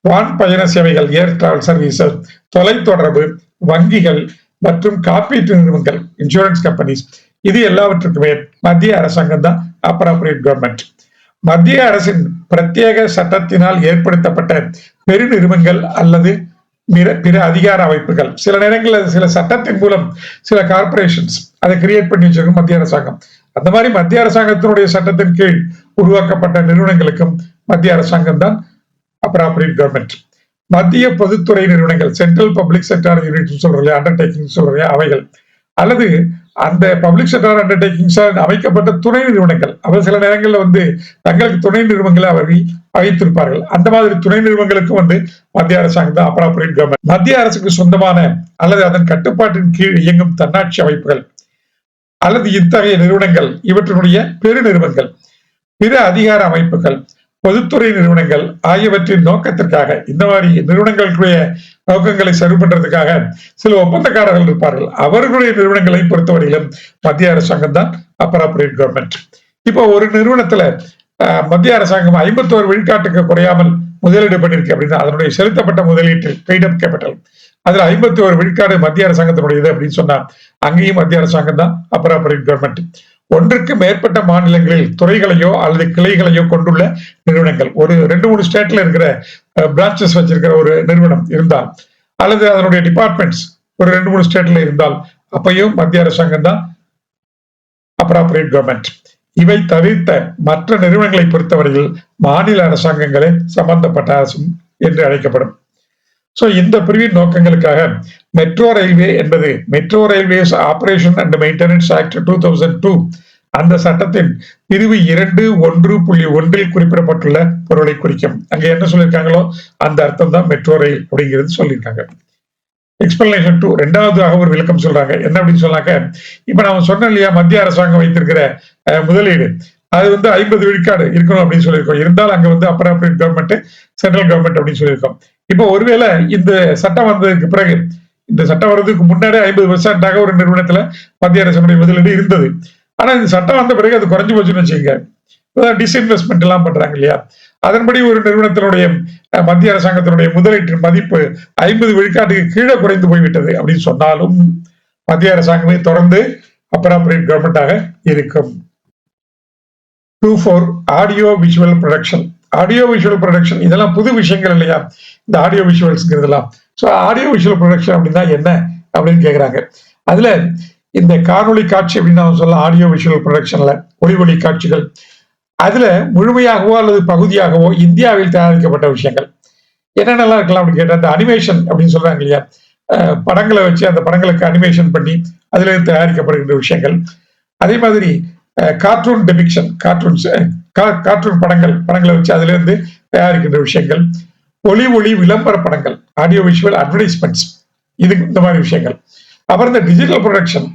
Speaker 1: வான் பயண சேவைகள், ஏர் டிராவல் சர்வீசஸ், தொலைத்தொடர்பு, வங்கிகள் மற்றும் காப்பீட்டு நிறுவனங்கள், இன்சூரன்ஸ் கம்பெனிஸ், இது எல்லாவற்றுக்குமே மத்திய அரசாங்கம் தான் அப்ராப்ரியேட் கவர்மெண்ட். மத்திய அரசின் பிரத்யேக சட்டத்தினால் ஏற்படுத்தப்பட்ட பெருநிறுவனங்கள் அல்லது பிற அதிகார அமைப்புகள், சில நேரங்களில் சில சட்டத்தின் மூலம் சில கார்பரேஷன்ஸ் அதை கிரியேட் பண்ணி வச்சிருக்கும் மத்திய அரசாங்கம். அந்த மாதிரி மத்திய அரசாங்கத்தினுடைய சட்டத்தின் கீழ் உருவாக்கப்பட்ட நிறுவனங்களுக்கும் மத்திய அரசாங்கம் தான் அப்ராப்ரியேட் கவர்மெண்ட். மத்திய பொதுத்துறை நிறுவனங்கள், சென்ட்ரல் பப்ளிக் செக்டார் யூனிட் சொல்றோம், அண்டர்டேக்கிங் சொல்றோம், அவைகள் அல்லது அந்த பப்ளிக் செக்டார் அண்டர்டேக்கிங்ஸ் அமைக்கப்பட்ட துணை நிறுவனங்கள், அவர் சில நேரங்களில் வந்து தங்களுக்கு துணை நிறுவனங்களை அவர்கள் வைத்திருப்பார்கள். அந்த மாதிரி துணை நிறுவனங்களுக்கும் வந்து மத்திய அரசாங்கம் தான் அப்ராப்ரியேட் கவர்மெண்ட். மத்திய அரசுக்கு சொந்தமான அல்லது அதன் கட்டுப்பாட்டின் கீழ் இயங்கும் தன்னாட்சி அமைப்புகள் அல்லது இத்தகைய நிறுவனங்கள், இவற்றினுடைய பெருநிறுவனங்கள், பிற அதிகார அமைப்புகள், பொதுத்துறை நிறுவனங்கள் ஆகியவற்றின் நோக்கத்திற்காக, இந்த மாதிரி நிறுவனங்களுடைய நோக்கங்களை சரி பண்றதுக்காக சில ஒப்பந்தக்காரர்கள் இருப்பார்கள். அவர்களுடைய நிறுவனங்களை பொறுத்தவரையிலும் மத்திய அரசாங்கம் தான் அப்ராப்ரியேட் கவர்மெண்ட். இப்போ ஒரு நிறுவனத்துல மத்திய அரசாங்கம் 51 விழுக்காட்டுக்கு குறையாமல் முதலீடு பண்ணிருக்கு அப்படின்னா அதனுடைய செலுத்தப்பட்ட முதலீட்டு பெய்ட் அப் கேபிட்டல் அதுல 51 விழுக்காடு மத்திய அரசாங்கத்தினுடையது அப்படின்னு சொன்னா அங்கேயும் மத்திய அரசாங்கம் தான் அப்ராப்ரியேட் கவர்மெண்ட். ஒன்றுக்கு மேற்பட்ட மாநிலங்களில் துறைகளையோ அல்லது கிளைகளையோ கொண்டுள்ள நிறுவனங்கள், ஒரு 2-3 ஸ்டேட்ல இருக்கிற பிரான்ச்சஸ் வச்சிருக்கிற ஒரு நிறுவனம் இருந்தால் அல்லது அதனுடைய டிபார்ட்மெண்ட்ஸ் ஒரு 2-3 ஸ்டேட்ல இருந்தால் அப்பையும் மத்திய அரசாங்கம் தான் அப்ராப்ரியேட் கவர்மெண்ட். இவை தவிர்த்த மற்ற நிறுவனங்களை பொறுத்தவரையில் மாநில அரசாங்கங்களே சம்பந்தப்பட்ட அரசும் என்று அழைக்கப்படும். சோ இந்த பிரிவின் நோக்கங்களுக்காக மெட்ரோ ரயில்வே என்பது metro railways operation and maintenance act 2002 அந்த சட்டத்தின் பிரிவு 2(1)(1) குறிப்பிடப்பட்டுள்ள பொருளை குறிக்கும். அங்க என்ன சொல்லியிருக்காங்களோ அந்த அர்த்தம் தான் மெட்ரோ ரயில் அப்படிங்கிறது சொல்லியிருக்காங்க. எக்ஸ்பிளனேஷன் 2 இரண்டாவதாக ஒரு விளக்கம் சொல்றாங்க. என்ன அப்படின்னு சொன்னாக்க, இப்ப நாம சொன்னோம் இல்லையா, மத்திய அரசாங்கம் வைத்திருக்கிற முதலீடு அது 50 விழுக்காடு இருக்கணும் அப்படின்னு சொல்லியிருக்கோம். இருந்தாலும் அங்க அப்ராப்ரியேட் கவர்மெண்ட், சென்ட்ரல் கவர்மெண்ட் அப்படின்னு சொல்லியிருக்கோம். இப்போ ஒருவேளை இந்த சட்டம் வந்ததுக்கு பிறகு, இந்த சட்டம் வர்றதுக்கு முன்னாடி 50% ஒரு நிறுவனத்துல மத்திய அரசுடைய முதலீடு இருந்தது. ஆனா இந்த சட்டம் வந்த பிறகு அது குறைஞ்சு போச்சுன்னு வச்சுக்கோங்க. டிஸ்இன்வெஸ்ட்மெண்ட் எல்லாம் பண்றாங்க இல்லையா, அதன்படி ஒரு நிறுவனத்தினுடைய மத்திய அரசாங்கத்தினுடைய முதலீட்டின் மதிப்பு 50 விழுக்காட்டுக்கு கீழே குறைந்து போய்விட்டது அப்படின்னு சொன்னாலும் மத்திய அரசாங்கமே தொடர்ந்து அப்ராப்ரியேட் கவர்மெண்டாக இருக்கும். 2(4) audio visual production. Audio visual production இதெல்லாம் புது விஷயங்கள் இல்லையா, இந்த ஆடியோ விஷுவல்ஸ்ங்கிறதுலாம். ஸோ ஆடியோ விஷுவல் ப்ரொடக்ஷன் அப்படின்னா என்ன அப்படின்னு கேட்குறாங்க. அதுல இந்த காணொலி காட்சி அப்படின்னு நான் சொல்ல, ஆடியோ விஷுவல் ப்ரொடக்ஷன்ல ஒளி காட்சிகள், அதுல முழுமையாகவோ அல்லது பகுதியாகவோ இந்தியாவில் தயாரிக்கப்பட்ட விஷயங்கள் என்னென்னலாம் இருக்கலாம் அப்படின்னு கேட்டா, அந்த அனிமேஷன் அப்படின்னு சொல்றாங்க இல்லையா, படங்களை வச்சு அந்த படங்களுக்கு அனிமேஷன் பண்ணி அதுல தயாரிக்கப்படுகின்ற விஷயங்கள். அதே மாதிரி கார்ட்டூன் டெபிக்ஷன், கார்ட்டூன் படங்களை வச்சு அதுல இருந்து தயாரிக்கின்ற விஷயங்கள். ஒளி விளம்பர படங்கள், ஆடியோ விஷுவல் அட்வர்டைஸ்மெண்ட்ஸ், இது இந்த மாதிரி விஷயங்கள். அப்புறம் இந்த டிஜிட்டல் ப்ரொடக்ஷன்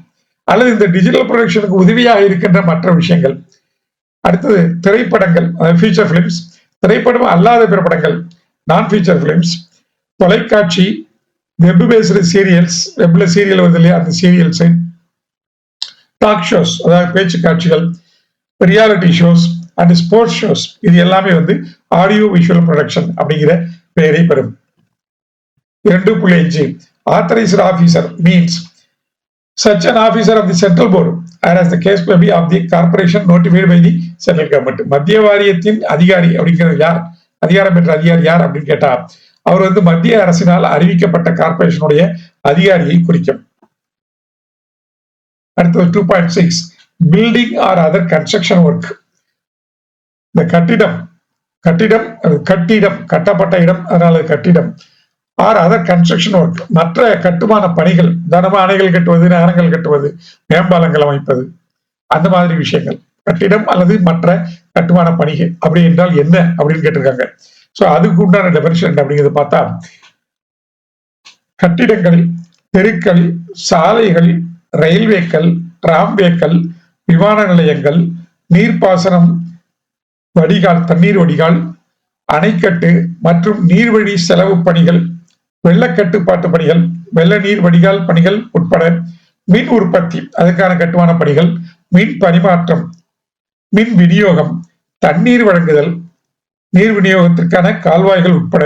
Speaker 1: அல்லது இந்த டிஜிட்டல் ப்ரொடக்ஷனுக்கு உதவியாக இருக்கின்ற மற்ற விஷயங்கள். அடுத்தது திரைப்படங்கள், ஃபீச்சர் பிலிம்ஸ், திரைப்படம் அல்லாத பிற படங்கள், நான் ஃபீச்சர் பிலிம்ஸ், தொலைக்காட்சி, வெப் பேஸ்டு சீரியல்ஸ், வெப்ல சீரியல் வருது இல்லையா அந்த சீரியல்ஸ், டாக் ஷோஸ் அதாவது பேச்சு காட்சிகள், reality shows and sports shows, இது எல்லாமே ஆடியோ விஷுவல் ப்ரொடக்ஷன் அப்படிங்கிற பெயரை பெறும். 2.5 authorised officer means such an officer of the central board, as the case may be of the corporation notified by the central government. மத்திய வாரியத்தின் அதிகாரி அப்படிங்கிறது யார், அதிகாரம் பெற்ற அதிகாரி யார் அப்படின்னு கேட்டா, அவர் மத்திய அரசினால் அறிவிக்கப்பட்ட கார்பரேஷனுடைய அதிகாரியை குறிக்கும். அடுத்தது 2.6 building or other construction work. இந்த கட்டிடம் கட்டப்பட்ட இடம், அதனால கட்டிடம் ஆர் அதர் கன்ஸ்ட்ரக்ஷன் ஒர்க், மற்ற கட்டுமான பணிகள், உதாரணமா அணைகள் கட்டுவது, நகரங்கள் கட்டுவது, மேம்பாலங்கள் அமைப்பது, அந்த மாதிரி விஷயங்கள். கட்டிடம் அல்லது மற்ற கட்டுமான பணிகள் அப்படி என்றால் என்ன அப்படின்னு கேட்டிருக்காங்க. சோ அதுக்கு உண்டான டெபினிஷன் அப்படிங்கிறது பார்த்தா, கட்டிடங்கள், தெருக்கள், சாலைகள், ரயில்வேக்கள், டிராம்வேக்கள், விமான நிலையங்கள், நீர்ப்பாசனம் வடிகால், தண்ணீர் வடிகால், அணைக்கட்டு மற்றும் நீர்வழி செலவு பணிகள், வெள்ள கட்டுப்பாட்டு பணிகள், வெள்ள நீர் வடிகால் பணிகள் உட்பட மின் உற்பத்தி அதுக்கான கட்டுமான பணிகள், மின் பரிமாற்றம், மின் விநியோகம், தண்ணீர் வழங்குதல், நீர் விநியோகத்திற்கான கால்வாய்கள் உட்பட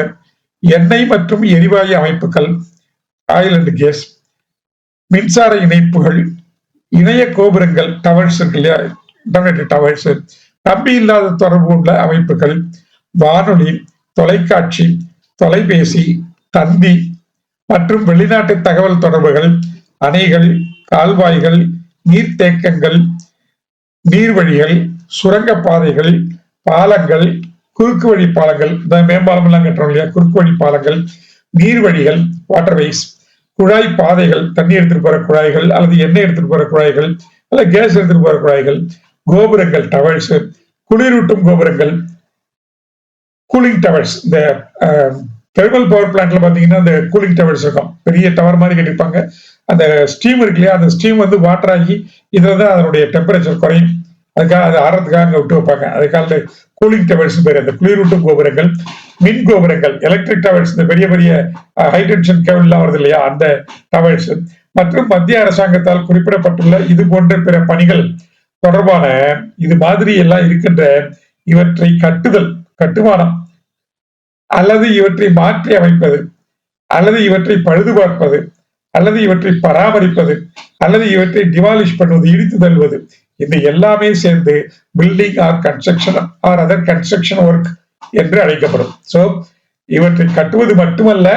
Speaker 1: எண்ணெய் மற்றும் எரிவாயு அமைப்புகள், ஆயில் அண்ட் கேஸ், மின்சார இணைப்புகள், இணைய கோபுரங்கள், டவர்ஸ் இருக்கு இல்லையா, இன்டர்நெட் டவர்ஸ், கம்பி இல்லாத தொடர்பு உள்ள அமைப்புகள், வானொலி, தொலைக்காட்சி, தொலைபேசி, தந்தி மற்றும் வெளிநாட்டு தகவல் தொடர்புகள், அணைகள், கால்வாய்கள், நீர்த்தேக்கங்கள், நீர்வழிகள், சுரங்க பாதைகள், பாலங்கள், குறுக்கு வழி பாலங்கள், இந்த மேம்பாலம் எல்லாம் கட்டுறோம் இல்லையா, குறுக்கு வழி பாலங்கள், நீர்வழிகள், வாட்டர்வேஸ், குழாய் பாதைகள், தண்ணி எடுத்துட்டு போற குழாய்கள் அல்லது எண்ணெய் எடுத்துட்டு போற குழாய்கள் அல்லது கேஸ் எடுத்துட்டு போற குழாய்கள், கோபுரங்கள், டவர்ஸ், குளிரூட்டும் கோபுரங்கள், கூலிங் டவர்ஸ். இந்த தெர்மல் பவர் பிளான்ட்ல பாத்தீங்கன்னா இந்த கூலிங் டவர்ஸ் இருக்கும், பெரிய டவர் மாதிரி கட்டிருப்பாங்க. அந்த ஸ்டீம் இருக்கு இல்லையா, அந்த ஸ்டீம் வாட்டர் ஆகி இதுலதான் அதனுடைய டெம்பரேச்சர் குறையும், அதுக்காக அது ஆறதுக்காக அங்க விட்டு வைப்பாங்க. அதுக்காக கூலிங் டவர்ஸ் பேர். அந்த குளிரூட்டும் கோபுரங்கள், மின் கோபுரங்கள், எலக்ட்ரிக் டவர்ஸ், இந்த பெரிய பெரிய ஹை டென்ஷன் கேபிள் எல்லாம் வருது இல்லையா அந்த டவர்ஸ், மற்றும் மத்திய அரசாங்கத்தால் குறிப்பிடப்பட்டுள்ள இது போன்ற பிற பணிகள் தொடர்பான இது மாதிரி எல்லாம் இருக்கின்ற இவற்றை கட்டுதல், கட்டுமானம் அல்லது இவற்றை மாற்றி அமைப்பது அல்லது இவற்றை பழுது பார்ப்பது அல்லது இவற்றை பராமரிப்பது அல்லது இவற்றை டிமாலிஷ் பண்ணுவது, இடித்து தள்ளுவது, இது எல்லாமே சேர்ந்து building or construction or other construction work என்று அழைக்கப்படும். சோ இவற்றை கட்டுவது மட்டுமல்ல,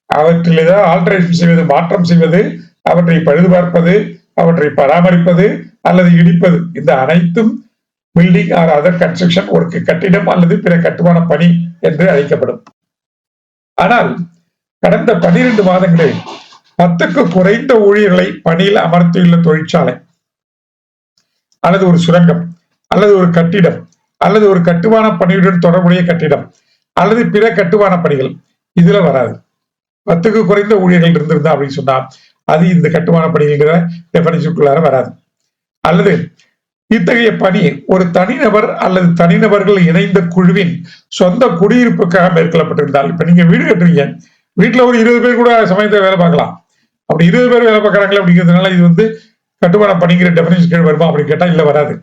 Speaker 1: அவற்றில் ஏதாவது ஆல்டரேஷன் செய்வது, மாற்றம் செய்வது, அவற்றை பழுது பார்ப்பது, அவற்றை பராமரிப்பது அல்லது இடிப்பது, இந்த அனைத்தும் building or other construction work, கட்டிடம் அல்லது பிற கட்டுமான பணி என்று அழைக்கப்படும். ஆனால் கடந்த 12 மாதங்களில் 10க்கு குறைந்த ஊழியர்களை பணியில் அமர்த்தியுள்ள தொழிற்சாலை அல்லது ஒரு சுரங்கம் அல்லது ஒரு கட்டிடம் அல்லது ஒரு கட்டுமான பணியுடன் தொடர்புடைய கட்டிடம் அல்லது பிற கட்டுமான பணிகள் இதுல வராது. 10க்கு குறைந்த ஊழியர்கள் இருந்திருந்தா அப்படின்னு சொன்னா அது இந்த கட்டுமான பணிங்கிற டெஃபனிஷனுக்குள்ளார வராது. அல்லது இத்தகைய பணி ஒரு தனிநபர் அல்லது தனிநபர்கள் இணைந்த குழுவின் சொந்த குடியிருப்புக்காக மேற்கொள்ளப்பட்டிருந்தால், இப்ப நீங்க வீடு கட்டுறீங்க, வீட்டுல ஒரு 20 பேர் கூட சமயத்தை வேலை பார்க்கலாம். அப்படி 20 பேர் வேலை பார்க்கறாங்களே அப்படிங்கிறதுனால இது வந்து கட்டுமான பணிங்கிற டெஃபனிஷன் கீழ் வருமா அப்படின்னு கேட்டா இல்ல, வராது.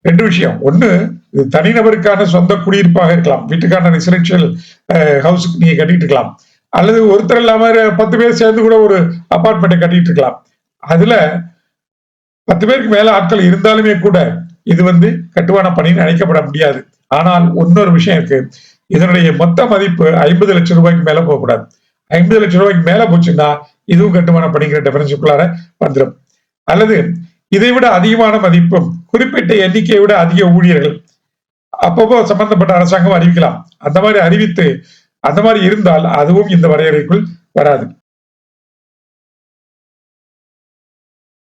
Speaker 1: 2 விஷயம். ஒண்ணு, இது தனிநபருக்கான சொந்த குடியிருப்பாக இருக்கலாம், வீட்டுக்கான ரெசிடென்சியல் ஹவுஸ் நீங்க கட்டிட்டு இருக்கலாம், அல்லது ஒருத்தர் இல்லாம 10 பேர் சேர்ந்து கூட ஒரு அபார்ட்மெண்ட்டை கட்டிட்டு இருக்கலாம். அதுல 10 பேருக்கு மேல ஆட்கள் இருந்தாலுமே கூட இது வந்து கட்டுமான பணின்னு அழைக்கப்பட முடியாது. ஆனால் இன்னொரு விஷயம் இருக்கு, இதனுடைய மொத்த மதிப்பு 50 லட்சம் ரூபாய்க்கு மேல போகக்கூடாது. 50 லட்சம் ரூபாய்க்கு மேல போச்சுன்னா இதுவும் கட்டுமான பணிங்கிற டெஃபனிஷனுக்குள்ளார வந்துடும். அல்லது இதை விட அதிகமான மதிப்பும் குறிப்பிட்ட எண்ணிக்கையை விட அதிக ஊழியர்கள் அப்பப்போ சம்பந்தப்பட்ட அரசாங்கம் அறிவிக்கலாம். அந்த மாதிரி அறிவித்து அந்த மாதிரி இருந்தால் அதுவும் இந்த வரையறைக்குள் வராது.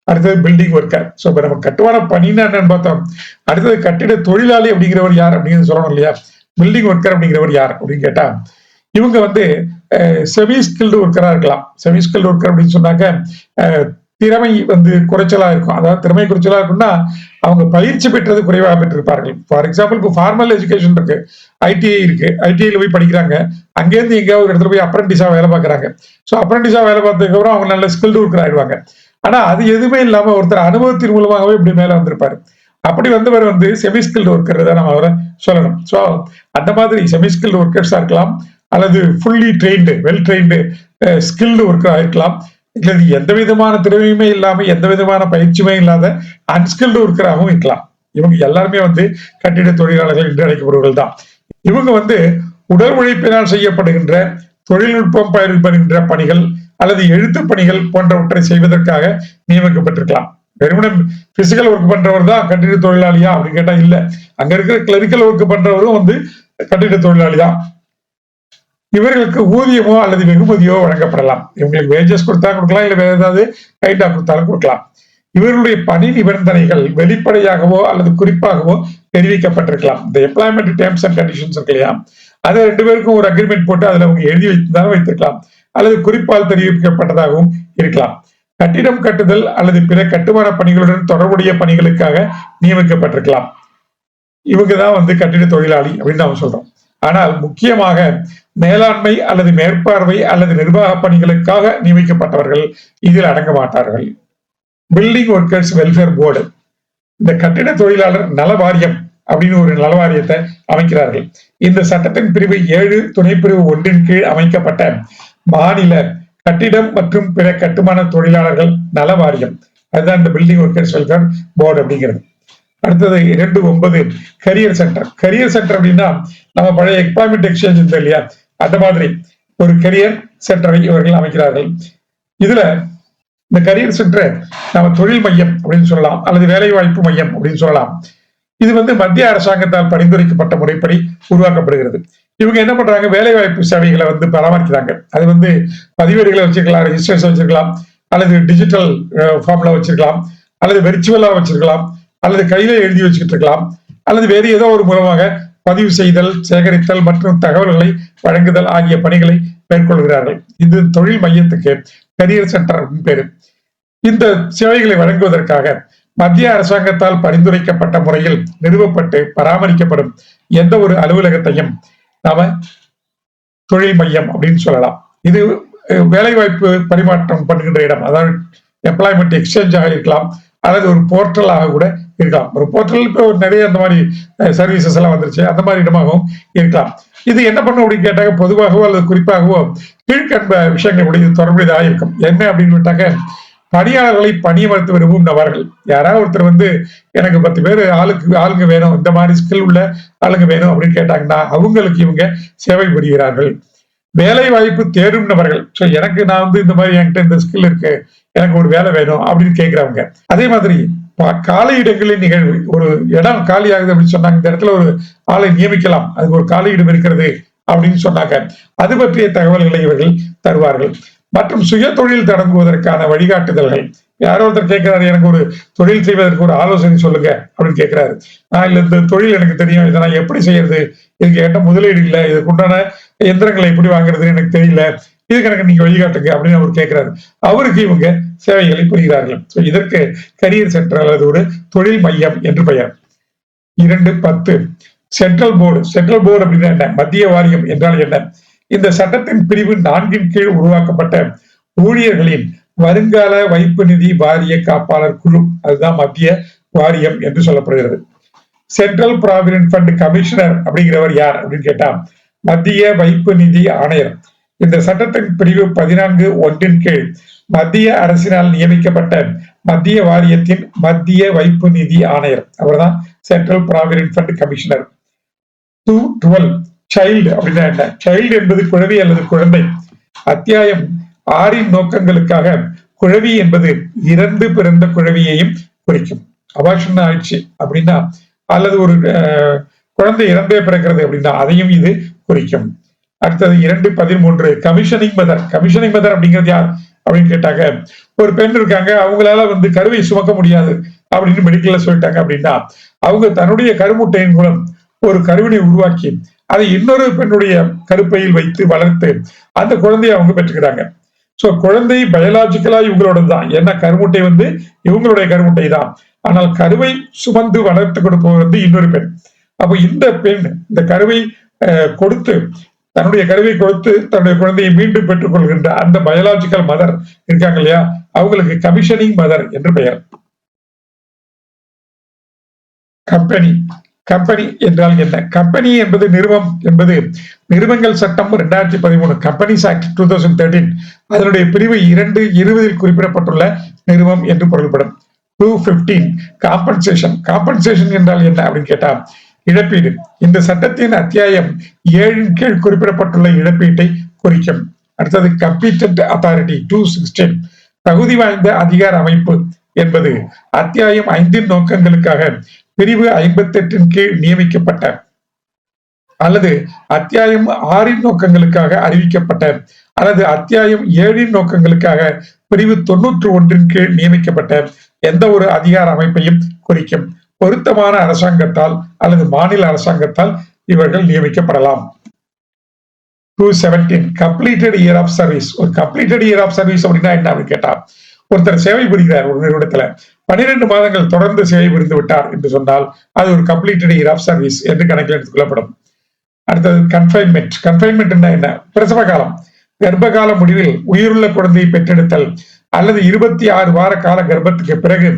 Speaker 1: அடுத்தது பில்டிங் ஒர்க்கர். சோ இப்ப நம்ம கட்டுமான பணின்னு என்னன்னு பார்த்தோம். அடுத்தது கட்டிட தொழிலாளி அப்படிங்கிறவர் யார் அப்படிங்கிறது சொல்லணும் இல்லையா? பில்டிங் ஒர்க்கர் அப்படிங்கிறவர் யார் அப்படின்னு கேட்டா, இவங்க வந்து செமி ஸ்கில்டு ஒர்க்கரா இருக்கலாம். செமி ஸ்கில்டு ஒர்க்கர் அப்படின்னு சொன்னாக்க திறமை வந்து குறைச்சலா இருக்கும். அதாவது திறமை குறைச்சலா இருக்கும்னா அவங்க பயிற்சி பெற்றது குறைவாக பெற்றிருப்பார்கள். ஃபார் எக்ஸாம்பிள், இப்போ ஃபார்மல் எஜுகேஷன் இருக்கு, ஐடிஐ இருக்கு, ஐடிஐல போய் படிக்கிறாங்க, அங்கேருந்து எங்கேயாவது ஒரு இடத்துல போய் அப்ரண்டிஸா வேலை பார்க்கறாங்க. ஸோ அப்ரண்டிஸா வேலை பார்த்ததுக்கு அப்புறம் அவங்க நல்ல ஸ்கில்டு ஒர்க்கர் ஆயிடுவாங்க. ஆனா அது எதுவுமே இல்லாம ஒருத்தர் அனுபவத்தின் மூலமாகவே இப்படி மேல வந்திருப்பாரு. அப்படி வந்தவர் வந்து செமி ஸ்கில்டு ஒர்க்கர் தான் நம்ம அவரை சொல்லணும். ஸோ அந்த மாதிரி செமி ஸ்கில்டு ஒர்க்கர்ஸா இருக்கலாம், அல்லது fully trained well trained skilled ஒர்க்கரா இருக்கலாம், இல்ல எந்த விதமான திறமையுமே இல்லாம எந்த விதமான பயிற்சியுமே இல்லாத அன்ஸ்கில்டு ஒர்க்கராகவும் இருக்கலாம். இவங்க எல்லாருமே வந்து கட்டிட தொழிலாளர்கள் என்று அழைக்கப்படுவர்கள் தான். இவங்க வந்து உடல் உழைப்பினால் செய்யப்படுகின்ற தொழில்நுட்பம் பயன்படுகின்ற பணிகள் அல்லது எழுத்து பணிகள் போன்றவற்றை செய்வதற்காக நியமிக்கப்பட்டிருக்கலாம். வெறுமனே பிசிக்கல் ஒர்க் பண்றவர் தான் கட்டிட தொழிலாளியா அப்படின்னு கேட்டா இல்ல. அங்க இருக்கிற கிளரிக்கல் ஒர்க் பண்றவரும் வந்து கட்டிட தொழிலாளி தான். இவர்களுக்கு ஊதியமோ அல்லது வெகுமதியோ வழங்கப்படலாம். இவங்களுக்கு வேஜஸ் கொடுத்தா கொடுக்கலாம், இல்ல வேற ஏதாவது கைண்டா கொடுத்தாலும் கொடுக்கலாம். இவர்களுடைய பணி நிபந்தனைகள் வெளிப்படையாகவோ அல்லது குறிப்பாகவோ தெரிவிக்கப்பட்டிருக்கலாம். இந்த எம்ப்ளாய்மெண்ட் டேர்ம்ஸ் அண்ட் கண்டிஷன்ஸ் இருக்கு இல்லையா, அதை 2 பேருக்கும் ஒரு அக்ரிமெண்ட் போட்டு அதுல அவங்க எழுதி வைத்திருந்தாலும் வைத்திருக்கலாம், அல்லது குறிப்பால் தெரிவிக்கப்பட்டதாகவும் இருக்கலாம். கட்டிடம் கட்டுதல் அல்லது பிற கட்டுமான பணிகளுடன் தொடர்புடைய பணிகளுக்காக நியமிக்கப்பட்டிருக்கலாம். இவங்க தான் வந்து கட்டிட தொழிலாளி அப்படின்னு நாம சொல்றோம். ஆனால் முக்கியமாக மேலாண்மை அல்லது மேற்பார்வை அல்லது நிர்வாக பணிகளுக்காக நியமிக்கப்பட்டவர்கள் இதில் அடங்க மாட்டார்கள். பில்டிங் ஒர்க்கர்ஸ் வெல்ஃபேர் போர்டு, இந்த கட்டிட தொழிலாளர் நல வாரியம் அப்படின்னு ஒரு நல வாரியத்தை அமைக்கிறார்கள். இந்த சட்டத்தின் பிரிவு 7 துணைப்பிரிவு 1 கீழ் அமைக்கப்பட்ட மாநில கட்டிடம் மற்றும் பிற கட்டுமான தொழிலாளர்கள் நல வாரியம், அதுதான் இந்த பில்டிங் ஒர்க்கர்ஸ் வெல்ஃபேர் போர்டு அப்படிங்கிறது. அடுத்தது 2.9 கரியர் சென்டர். கரியர் சென்டர் அப்படின்னா நம்ம பழைய எம்ப்ளாய்மெண்ட் எக்ஸ்சேஞ்ச் இருந்தது இல்லையா, அந்த மாதிரி ஒரு கரியர் சென்டரை இவர்கள் அமைக்கிறார்கள். இதுல இந்த கரியர் சென்டர் நம்ம தொழில் மையம் அப்படின்னு சொல்லலாம், அல்லது வேலை வாய்ப்பு மையம் அப்படின்னு சொல்லலாம். இது வந்து மத்திய அரசாங்கத்தால் பரிந்துரைக்கப்பட்ட முறைப்படி உருவாக்கப்படுகிறது. இவங்க என்ன பண்றாங்க, வேலை வாய்ப்பு சேவைகளை வந்து பராமரிக்கிறாங்க. அது வந்து பதிவேடுகளை வச்சிருக்கலாம், ரெஜிஸ்டர்ஸ் வச்சிருக்கலாம், அல்லது டிஜிட்டல் ஃபார்ம்ல வச்சிருக்கலாம், அல்லது வெர்ச்சுவலா வச்சிருக்கலாம், அல்லது கையில எழுதி வச்சுக்கிட்டு இருக்கலாம், அல்லது வேறு ஏதோ ஒரு மூலமாக பதிவு செய்தல், சேகரித்தல் மற்றும் தகவல்களை வழங்குதல் ஆகிய பணிகளை மேற்கொள்கிறார்கள். இது தொழில் மையத்துக்கு கரியர் சென்டர் பேரு. இந்த சேவைகளை வழங்குவதற்காக மத்திய அரசாங்கத்தால் பரிந்துரைக்கப்பட்ட முறையில் நிறுவப்பட்டு பராமரிக்கப்படும் எந்த ஒரு அலுவலகத்தையும் நாம தொழில் மையம் அப்படின்னு சொல்லலாம். இது வேலை வாய்ப்பு பரிமாற்றம் பண்ணுகின்ற இடம், அதாவது எம்ப்ளாய்மெண்ட் எக்ஸ்சேஞ்சாக இருக்கலாம், அல்லது ஒரு போர்ட்டலாக கூட இருக்கலாம். ஒரு போர்ட்டல் இப்போ நிறைய அந்த மாதிரி சர்வீசஸ் எல்லாம் வந்துருச்சு, அந்த மாதிரி இடமாகவும் இருக்கலாம். இது என்ன பண்ணும் அப்படின்னு கேட்டாங்க, பொதுவாகவோ அல்லது குறிப்பாகவோ கீழ்கண்ட விஷயங்களுடைய தொடர்புடையதாக இருக்கும். என்ன அப்படின்னு கேட்டாங்க, பணியாளர்களை பணியமர்த்த விரும்பும் நபர்கள். யாராவது ஒருத்தர் வந்து எனக்கு 10 பேர் ஆளுங்க வேணும், இந்த மாதிரி ஸ்கில் உள்ள ஆளுங்க வேணும் அப்படின்னு கேட்டாங்கன்னா அவங்களுக்கு இவங்க சேவை புரிகிறார்கள். வேலை வாய்ப்பு தேடும் நபர்கள். சோ எனக்கு நான் வந்து இந்த மாதிரி என்கிட்ட இந்த ஸ்கில் இருக்கு, எனக்கு ஒரு வேலை வேணும் அப்படின்னு கேட்கிறவங்க. அதே மாதிரி காலி இடங்களின் நிகழ்வு. ஒரு இடம் காலி ஆகுது அப்படின்னு சொன்னாங்க, இந்த இடத்துல ஒரு ஆளை நியமிக்கலாம், அதுக்கு ஒரு காலி இடம் இருக்கிறது அப்படின்னு சொன்னாங்க. அது பற்றிய தகவல்களை இவர்கள் தருவார்கள். மற்றும் சுய தொழில் தொடங்குவதற்கான வழிகாட்டுதல்கள். யாரோ ஒருத்தர் கேட்கிறாரு, எனக்கு ஒரு தொழில் செய்வதற்கு ஒரு ஆலோசனை சொல்லுங்க அப்படின்னு கேட்கிறாரு. இல்ல இந்த தொழில் எனக்கு தெரியும், இதை நான் எப்படி செய்யறது, இதுக்கு ஏட்ட முதலீடு இல்லை, இதுக்கு உண்டான எந்திரங்களை எப்படி வாங்குறதுன்னு எனக்கு தெரியல, இதுக்கு எனக்கு நீங்க வழிகாட்டுங்க அப்படின்னு அவர் கேட்கிறாரு. அவருக்கு இவங்க சேவைகளை புரிகிறார்கள். இதற்கு கரியர் சென்டர் அல்லது ஒரு தொழில் மையம் என்று பெயர். 2.10 சென்ட்ரல் போர்டு. சென்ட்ரல் போர்டு அப்படின்னா என்ன? மத்திய வாரியம் என்றால் என்ன? இந்த சட்டத்தின் பிரிவு 4 கீழ் உருவாக்கப்பட்ட ஊழியர்களின் வருங்கால வைப்பு நிதி வாரிய காப்பாளர் குழு, அதுதான் மத்திய வாரியம் என்று சொல்லப்படுகிறது. சென்ட்ரல் ப்ராவிடன்ட் ஃபண்ட் கமிஷனர் அப்படிங்கிறவர் யார் அப்படின்னு கேட்டா மத்திய வைப்பு நிதி ஆணையர். இந்த சட்டத்தின் பிரிவு 14(1) கீழ் மத்திய அரசினால் நியமிக்கப்பட்ட மத்திய வாரியத்தின் மத்திய வைப்பு நிதி ஆணையர், அவர்தான் central provident fund commissioner. 2.12 child அப்படின்னா என்ன? சைல்டு என்பது குழவி அல்லது குழந்தை. அத்தியாயம் 6 நோக்கங்களுக்காக குழவி என்பது இறந்து பிறந்த குழவியையும் குறிக்கும். அபார்ஷன் ஆயிடுச்சு அப்படின்னா, அல்லது ஒரு குழந்தை இறந்தே பிறக்கிறது அப்படின்னா அதையும் இது குறிக்கும். அடுத்தது 2.13 கமிஷனிங் மதர். கமிஷனிங் மதர் அப்படிங்கிறது யார் அப்படின்னு கேட்டாங்க, ஒரு பெண் இருக்காங்க, அவங்களால கருவை சுமக்க முடியாது அப்படின்னு மெடிக்கல்ல சொல்லிட்டாங்க அப்படின்னா, அவங்க தன்னுடைய கருமுட்டையின் மூலம் ஒரு கருவினை உருவாக்கி அதை இன்னொரு பெண்ணுடைய கருப்பையில் வைத்து வளர்த்து அந்த குழந்தையை அவங்க பெற்றுக்கிறாங்க. சோ குழந்தை பயாலஜிக்கலா இவங்களோட தான், ஏன்னா கருமுட்டை இவங்களுடைய கருமுட்டை தான், ஆனால் கருவை சுமந்து வளர்த்து கொடுப்பவர் இன்னொரு பெண். அப்ப இந்த பெண் இந்த கருவை கொடுத்து தன்னுடைய கருவை கொடுத்து தன்னுடைய குழந்தையை மீண்டும் பெற்றுக் கொள்கின்ற அந்த பயாலஜிக்கல் மதர் இருக்காங்க இல்லையா, அவங்களுக்கு கமிஷனிங் மதர் என்று பெயர். கம்பெனி. கம்பெனி என்றால் என்ன? கம்பெனி என்பது நிறுவனம் என்பது நிறுவனங்கள் சட்டம் 2013 கம்பெனிஸ் ஆக்ட் 2013 அதனுடைய பிரிவு 2(20) குறிப்பிடப்பட்டுள்ள நிறுவனம் என்று பொருள்படும். 2.15 காம்பன்சேஷன். காம்பன்சேஷன் என்றால் என்ன அப்படின்னு கேட்டா இழப்பீடு. இந்த சட்டத்தின் அத்தியாயம் 7 கீழ் குறிப்பிடப்பட்டுள்ள இழப்பீட்டை குறிக்கும். அடுத்தது கம்பீட்டன்ட் அத்தாரிட்டி. 2.16 தகுதி வாய்ந்த அதிகார அமைப்பு என்பது அத்தியாயம் 5 நோக்கங்களுக்காக பிரிவு 58 கீழ் நியமிக்கப்பட்ட அல்லது அத்தியாயம் 6 நோக்கங்களுக்காக அறிவிக்கப்பட்ட அல்லது அத்தியாயம் 7 நோக்கங்களுக்காக பிரிவு 91 கீழ் நியமிக்கப்பட்ட எந்த ஒரு அதிகார அமைப்பையும் குறிக்கும். பொருத்தமான அரசாங்கத்தால் அல்லது மாநில அரசாங்கத்தால் இவர்கள் நியமிக்கப்படலாம். 2.17 கம்ப்ளீட்டட் இயர் ஆஃப் சர்வீஸ். ஒரு கம்ப்ளீட்டட் இயர் ஆஃப் சர்வீஸ் அப்படின்னா என்ன அப்படின்னு கேட்டா, ஒருத்தர் சேவை புரிகிறார் ஒரு நிறுவனத்துல 12 மாதங்கள் தொடர்ந்து சேவை புரிந்து விட்டார் என்று சொன்னால் அது ஒரு கம்ப்ளீட்டட் இயர் ஆஃப் சர்வீஸ் என்று கணக்கில் எடுத்துக் கொள்ளப்படும். அடுத்தது கன்ஃபைன்மெண்ட். கன்ஃபைன்மெண்ட் என்ன? பிரசவ காலம். கர்ப்பகால முடிவில் உயிருள்ள குழந்தையை பெற்றெடுத்தல் அல்லது 26 வார கால கர்ப்பத்துக்கு பிறகு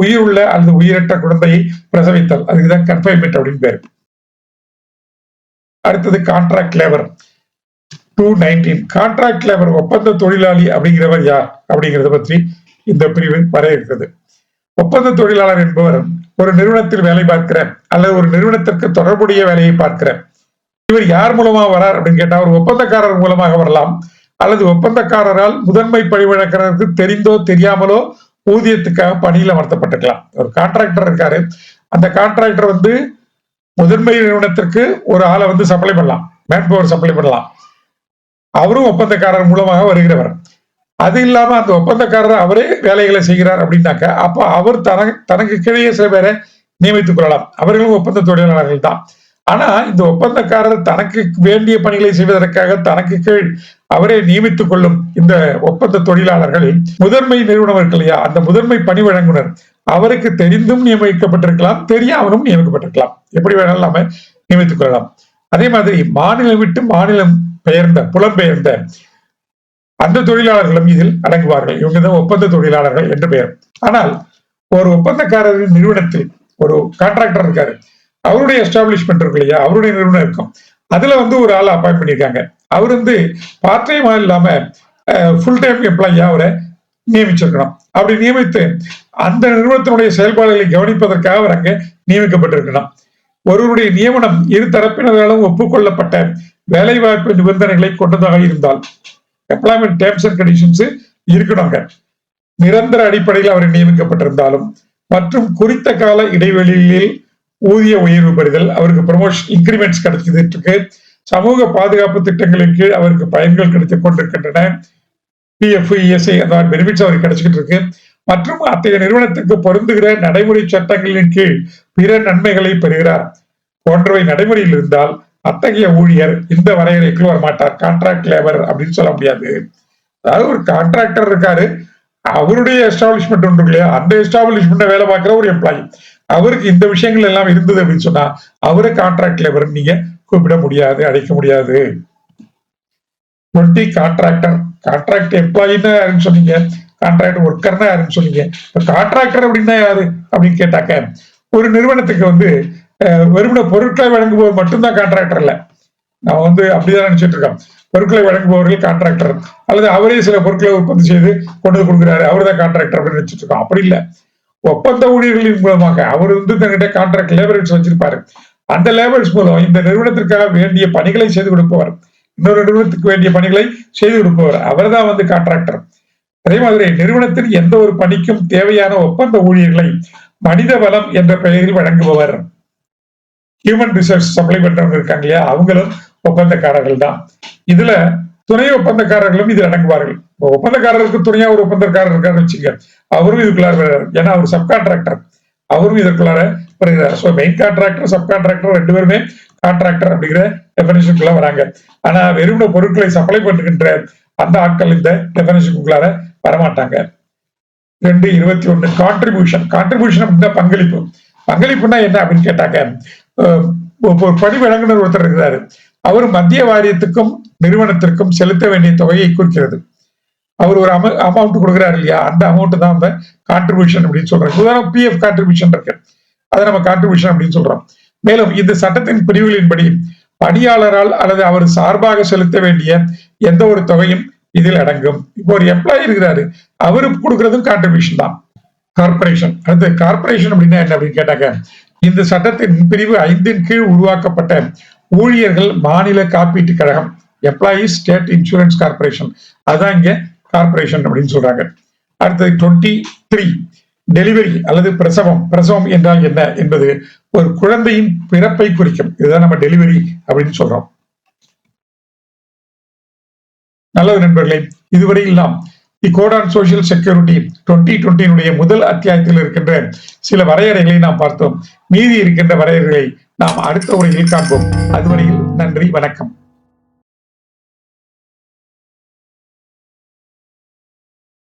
Speaker 1: உயிருள்ள அல்லது உயிரற்ற குழந்தையை பிரசவித்தல், அதுக்குதான் கன்ஃபைன்மெண்ட் அப்படின்னு பேரு. அடுத்தது கான்ட்ராக்ட் லேபர். 2.19 கான்ட்ராக்ட் லேபர் ஒப்பந்த தொழிலாளி அப்படிங்கிறவர் யார் அப்படிங்கிறத பற்றி இந்த பிரிவு வரையறுக்கிறது. ஒப்பந்த தொழிலாளர் என்பவர் ஒரு நிறுவனத்தில் வேலை பார்க்கிற அல்லது ஒரு நிறுவனத்திற்கு தொடர்புடைய வேலையை பார்க்கிற இவர் யார் மூலமா வரார் அப்படின்னு கேட்டா ஒரு ஒப்பந்தக்காரர் மூலமாக வரலாம், அல்லது ஒப்பந்தக்காரரால் முதன்மை பணி வழக்கருக்கு தெரிந்தோ தெரியாமலோ ஊதியத்துக்காக பணியில் அமர்த்தப்பட்டிருக்கலாம். ஒரு கான்ட்ராக்டர் இருக்காரு, அந்த கான்ட்ராக்டர் முதன்மை நிறுவனத்திற்கு ஒரு ஆளை சப்ளை பண்ணலாம், மேன் பவர் சப்ளை பண்ணலாம், அவரும் ஒப்பந்தக்காரர் மூலமாக வருகிறவர். அது இல்லாம அந்த ஒப்பந்தக்காரர் அவரே வேலைகளை செய்கிறார் அப்படின்னாக்க அப்ப அவர் தனக்கு கீழே சில பேரை நியமித்துக் கொள்ளலாம், அவர்களும் ஒப்பந்த தொழிலாளர்கள் தான். ஆனா இந்த ஒப்பந்தக்காரர் தனக்கு வேண்டிய பணிகளை செய்வதற்காக தனக்கு கீழ் அவரே நியமித்துக் கொள்ளும் இந்த ஒப்பந்த தொழிலாளர்கள் முதன்மை நிறுவனம் இருக்கு இல்லையா, அந்த முதன்மை பணி வழங்குனர் அவருக்கு தெரிந்தும் நியமிக்கப்பட்டிருக்கலாம், தெரியாமலும் நியமிக்கப்பட்டிருக்கலாம், எப்படி வேணாலும் நாம நியமித்துக் கொள்ளலாம். அதே மாதிரி மாநிலம் விட்டு மாநிலம் பெயர்ந்த புலம்பெயர்ந்த அந்த தொழிலாளர்களும் இதில் அடங்குவார்கள். இவங்கதான் ஒப்பந்த தொழிலாளர்கள் என்று பெயர். ஆனால் ஒரு ஒப்பந்தக்காரரின் நிறுவனத்தில் ஒரு கான்ட்ராக்டர் இருக்காரு, அவருடைய எஸ்டாப்ளிஷ்மெண்ட் இருக்கு இல்லையா, அவருடைய நிறுவனம் இருக்கும், அதுல ஒரு ஆளை அப்பாயிண்ட் பண்ணியிருக்காங்க. அவர் பார்ட் டைமா இல்லாம ஃபுல் டைம் எம்ப்ளாயியா அவரை நியமிச்சிருக்கணும். அப்படி நியமித்து அந்த நிறுவனத்தினுடைய செயல்பாடுகளை கவனிப்பதற்காக அவர் அங்க நியமிக்கப்பட்டிருக்கணும். ஒருவருடைய நியமனம் இரு தரப்பினராலும் ஒப்புக்கொள்ளப்பட்ட வேலை வாய்ப்பு நிபந்தனைகளை கொண்டதாக இருந்தால் எம்ப்ளாய்மெண்ட் டேர்ம்ஸ் அண்ட் கண்டிஷன்ஸ் இருக்கணுங்க. நிரந்தர அடிப்படையில் அவர் நியமிக்கப்பட்டிருந்தாலும் மற்றும் குறித்த கால இடைவெளியில் ஊதிய உயர்வு பெறுதல், அவருக்கு ப்ரமோஷன் இன்கிரிமெண்ட்ஸ் கிடைச்சிட்டு இருக்கு. சமூக பாதுகாப்பு திட்டங்களின் கீழ் அவருக்கு பயன்கள் கிடைத்துக் கொண்டிருக்கின்றன. பிஎஃப், இஎஸ்ஐ அந்த பெனிஃபிட்ஸ் அவருக்கு கிடைச்சிக்கிட்டு இருக்கு. மற்றும் அத்தகைய நிறுவனத்துக்கு பொருந்துகிற நடைமுறை சட்டங்களின் கீழ் பிற நன்மைகளை பெறுகிறார் போன்றவை நடைமுறையில் இருந்தால் அத்தகைய ஊழியர் இந்த வரையறைக்குள் வரமாட்டார். கான்ட்ராக்ட் லேபர் அப்படின்னு சொல்ல முடியாது. அதாவது ஒரு கான்ட்ராக்டர் இருக்காரு, அவருடைய எஸ்டாப்ளிஷ்மெண்ட் ஒன்று இல்லையா, அந்த எஸ்டாப்ளிஷ்மெண்ட்டை வேலை பார்க்கிற ஒரு எம்ப்ளாயி, அவருக்கு இந்த விஷயங்கள் எல்லாம் இருந்தது அப்படின்னு சொன்னா அவரை கான்ட்ராக்ட் லேபர் நீங்க கூப்பிட முடியாது, அழைக்க முடியாது. 20 கான்ட்ராக்டர், கான்ட்ராக்ட் எம்ப்ளாயின்னு யாருன்னு சொன்னீங்க, கான்ட்ராக்ட் ஒர்க்கர்னா யாருன்னு சொன்னீங்க. இப்ப கான்ட்ராக்டர் அப்படின்னா யாரு அப்படின்னு கேட்டாக்க, ஒரு நிறுவனத்துக்கு வெறுமன பொருட்களை வழங்குபவர் மட்டும்தான் கான்ட்ராக்டர் இல்ல. நம்ம அப்படிதான் நினைச்சிட்டு இருக்கோம். பொருட்களை வழங்குபவர்கள் கான்ட்ராக்டர், அல்லது அவரே சில பொருட்களை உற்பத்தி செய்து கொண்டு கொடுக்குறாரு, அவர் தான் கான்ட்ராக்டர் அப்படின்னு நினைச்சிட்டு இருக்கோம். அப்படி இல்ல, ஒப்பந்த ஊழியர்களின் மூலமாக அவர் தன்கிட்ட கான்ட்ராக்ட் லேபர்ஸ் வச்சிருப்பாரு. அந்த லேபர்ஸ் மூலம் இந்த நிறுவனத்திற்காக வேண்டிய பணிகளை செய்து கொடுப்பவர், இன்னொரு நிறுவனத்துக்கு வேண்டிய பணிகளை செய்து கொடுப்பவர், அவர் தான் கான்ட்ராக்டர். அதே மாதிரி நிறுவனத்தின் எந்த ஒரு பணிக்கும் தேவையான ஒப்பந்த ஊழியர்களை மனித வளம் என்ற பெயரில் வழங்குபவர், ஹியூமன் ரிசோர்ஸ் சப்ளை பண்றவங்க இருக்காங்க இல்லையா, அவங்களும் ஒப்பந்தக்காரர்கள் தான். இதுல துணை ஒப்பந்தக்காரர்களும் இது அடங்குவார்கள். ஒப்பந்தக்காரருக்கு துணையா ஒரு ஒப்பந்தக்காரர் இருக்காருன்னு வச்சுங்க, அவரும் இதுக்குள்ளார வருகிறார். ஏன்னா அவர் சப் கான்ட்ராக்டர், அவரும் இதற்குள்ளார வருகிறார். So main contractor, sub contractor ரெண்டு பேருமே கான்ட்ராக்டர் அப்படிங்கிற டெபினிஷனுக்குள்ள வராங்க. ஆனா வெறும் பொருட்களை சப்ளை பண்ணுகின்ற அந்த ஆட்கள் இந்த டெபினிஷனுக்குள்ளார வரமாட்டாங்க. 221 கான்ட்ரிபியூஷன். கான்ட்ரிபியூஷன் அப்படின்னா பங்களிப்பு. பங்களிப்புனா என்ன அப்படின்னு கேட்டாக்க, பணி வழங்குனர் ஒருத்தர் இருக்கிறாரு, அவர் மத்திய வாரியத்துக்கும் நிறுவனத்திற்கும் செலுத்த வேண்டிய தொகையை குறிக்கிறது. அவர் ஒரு அமௌண்ட் கொடுக்குறாரு இல்லையா, அந்த அமௌண்ட் தான் அந்த கான்ட்ரிபியூஷன் அப்படின்னு சொல்றாங்க. உதாரணம் பிஎஃப் கான்ட்ரிபியூஷன் இருக்கு, அதை நம்ம கான்ட்ரிபியூஷன் அப்படின்னு சொல்றோம். மேலும் இந்த சட்டத்தின் பிரிவுகளின்படி பணியாளரால் அல்லது அவர் சார்பாக செலுத்த வேண்டிய எந்த ஒரு தொகையும் இதில் அடங்கும். இப்போ ஒரு எம்ப்ளாயி இருக்கிறாரு, அவருக்கு கொடுக்கறதும் கான்ட்ரிபியூஷன் தான். கார்பரேஷன். அடுத்து கார்பரேஷன் அப்படின்னா என்ன அப்படின்னு கேட்டாக்க, இந்த சட்டத்தின் பிரிவு 5 கீழ் உருவாக்கப்பட்ட ஊழியர்கள் மாநில காப்பீட்டு கழகம், எம்ப்ளாயீஸ் ஸ்டேட் இன்சூரன்ஸ் கார்பரேஷன், அதுதான் இங்க கார்பரேஷன் அப்படின்னு சொல்றாங்க. அடுத்தது 23 டெலிவரி அல்லது பிரசவம். பிரசவம் என்றால் என்ன என்பது ஒரு குழந்தையின் பிறப்பை குறிக்கும். இதுதான் நம்ம டெலிவரி அப்படின்னு சொல்றோம். நல்லது நண்பர்களே, இதுவரையில் நாம் தி கோட் ஆன் சோசியல் செக்யூரிட்டி 2020 முதல் அத்தியாயத்தில் இருக்கின்ற சில வரையறைகளை நாம் பார்த்தோம். மீதி இருக்கின்ற வரையறைகளை நாம் அடுத்த உரையில் காண்போம். அதுவரையில் நன்றி, வணக்கம்.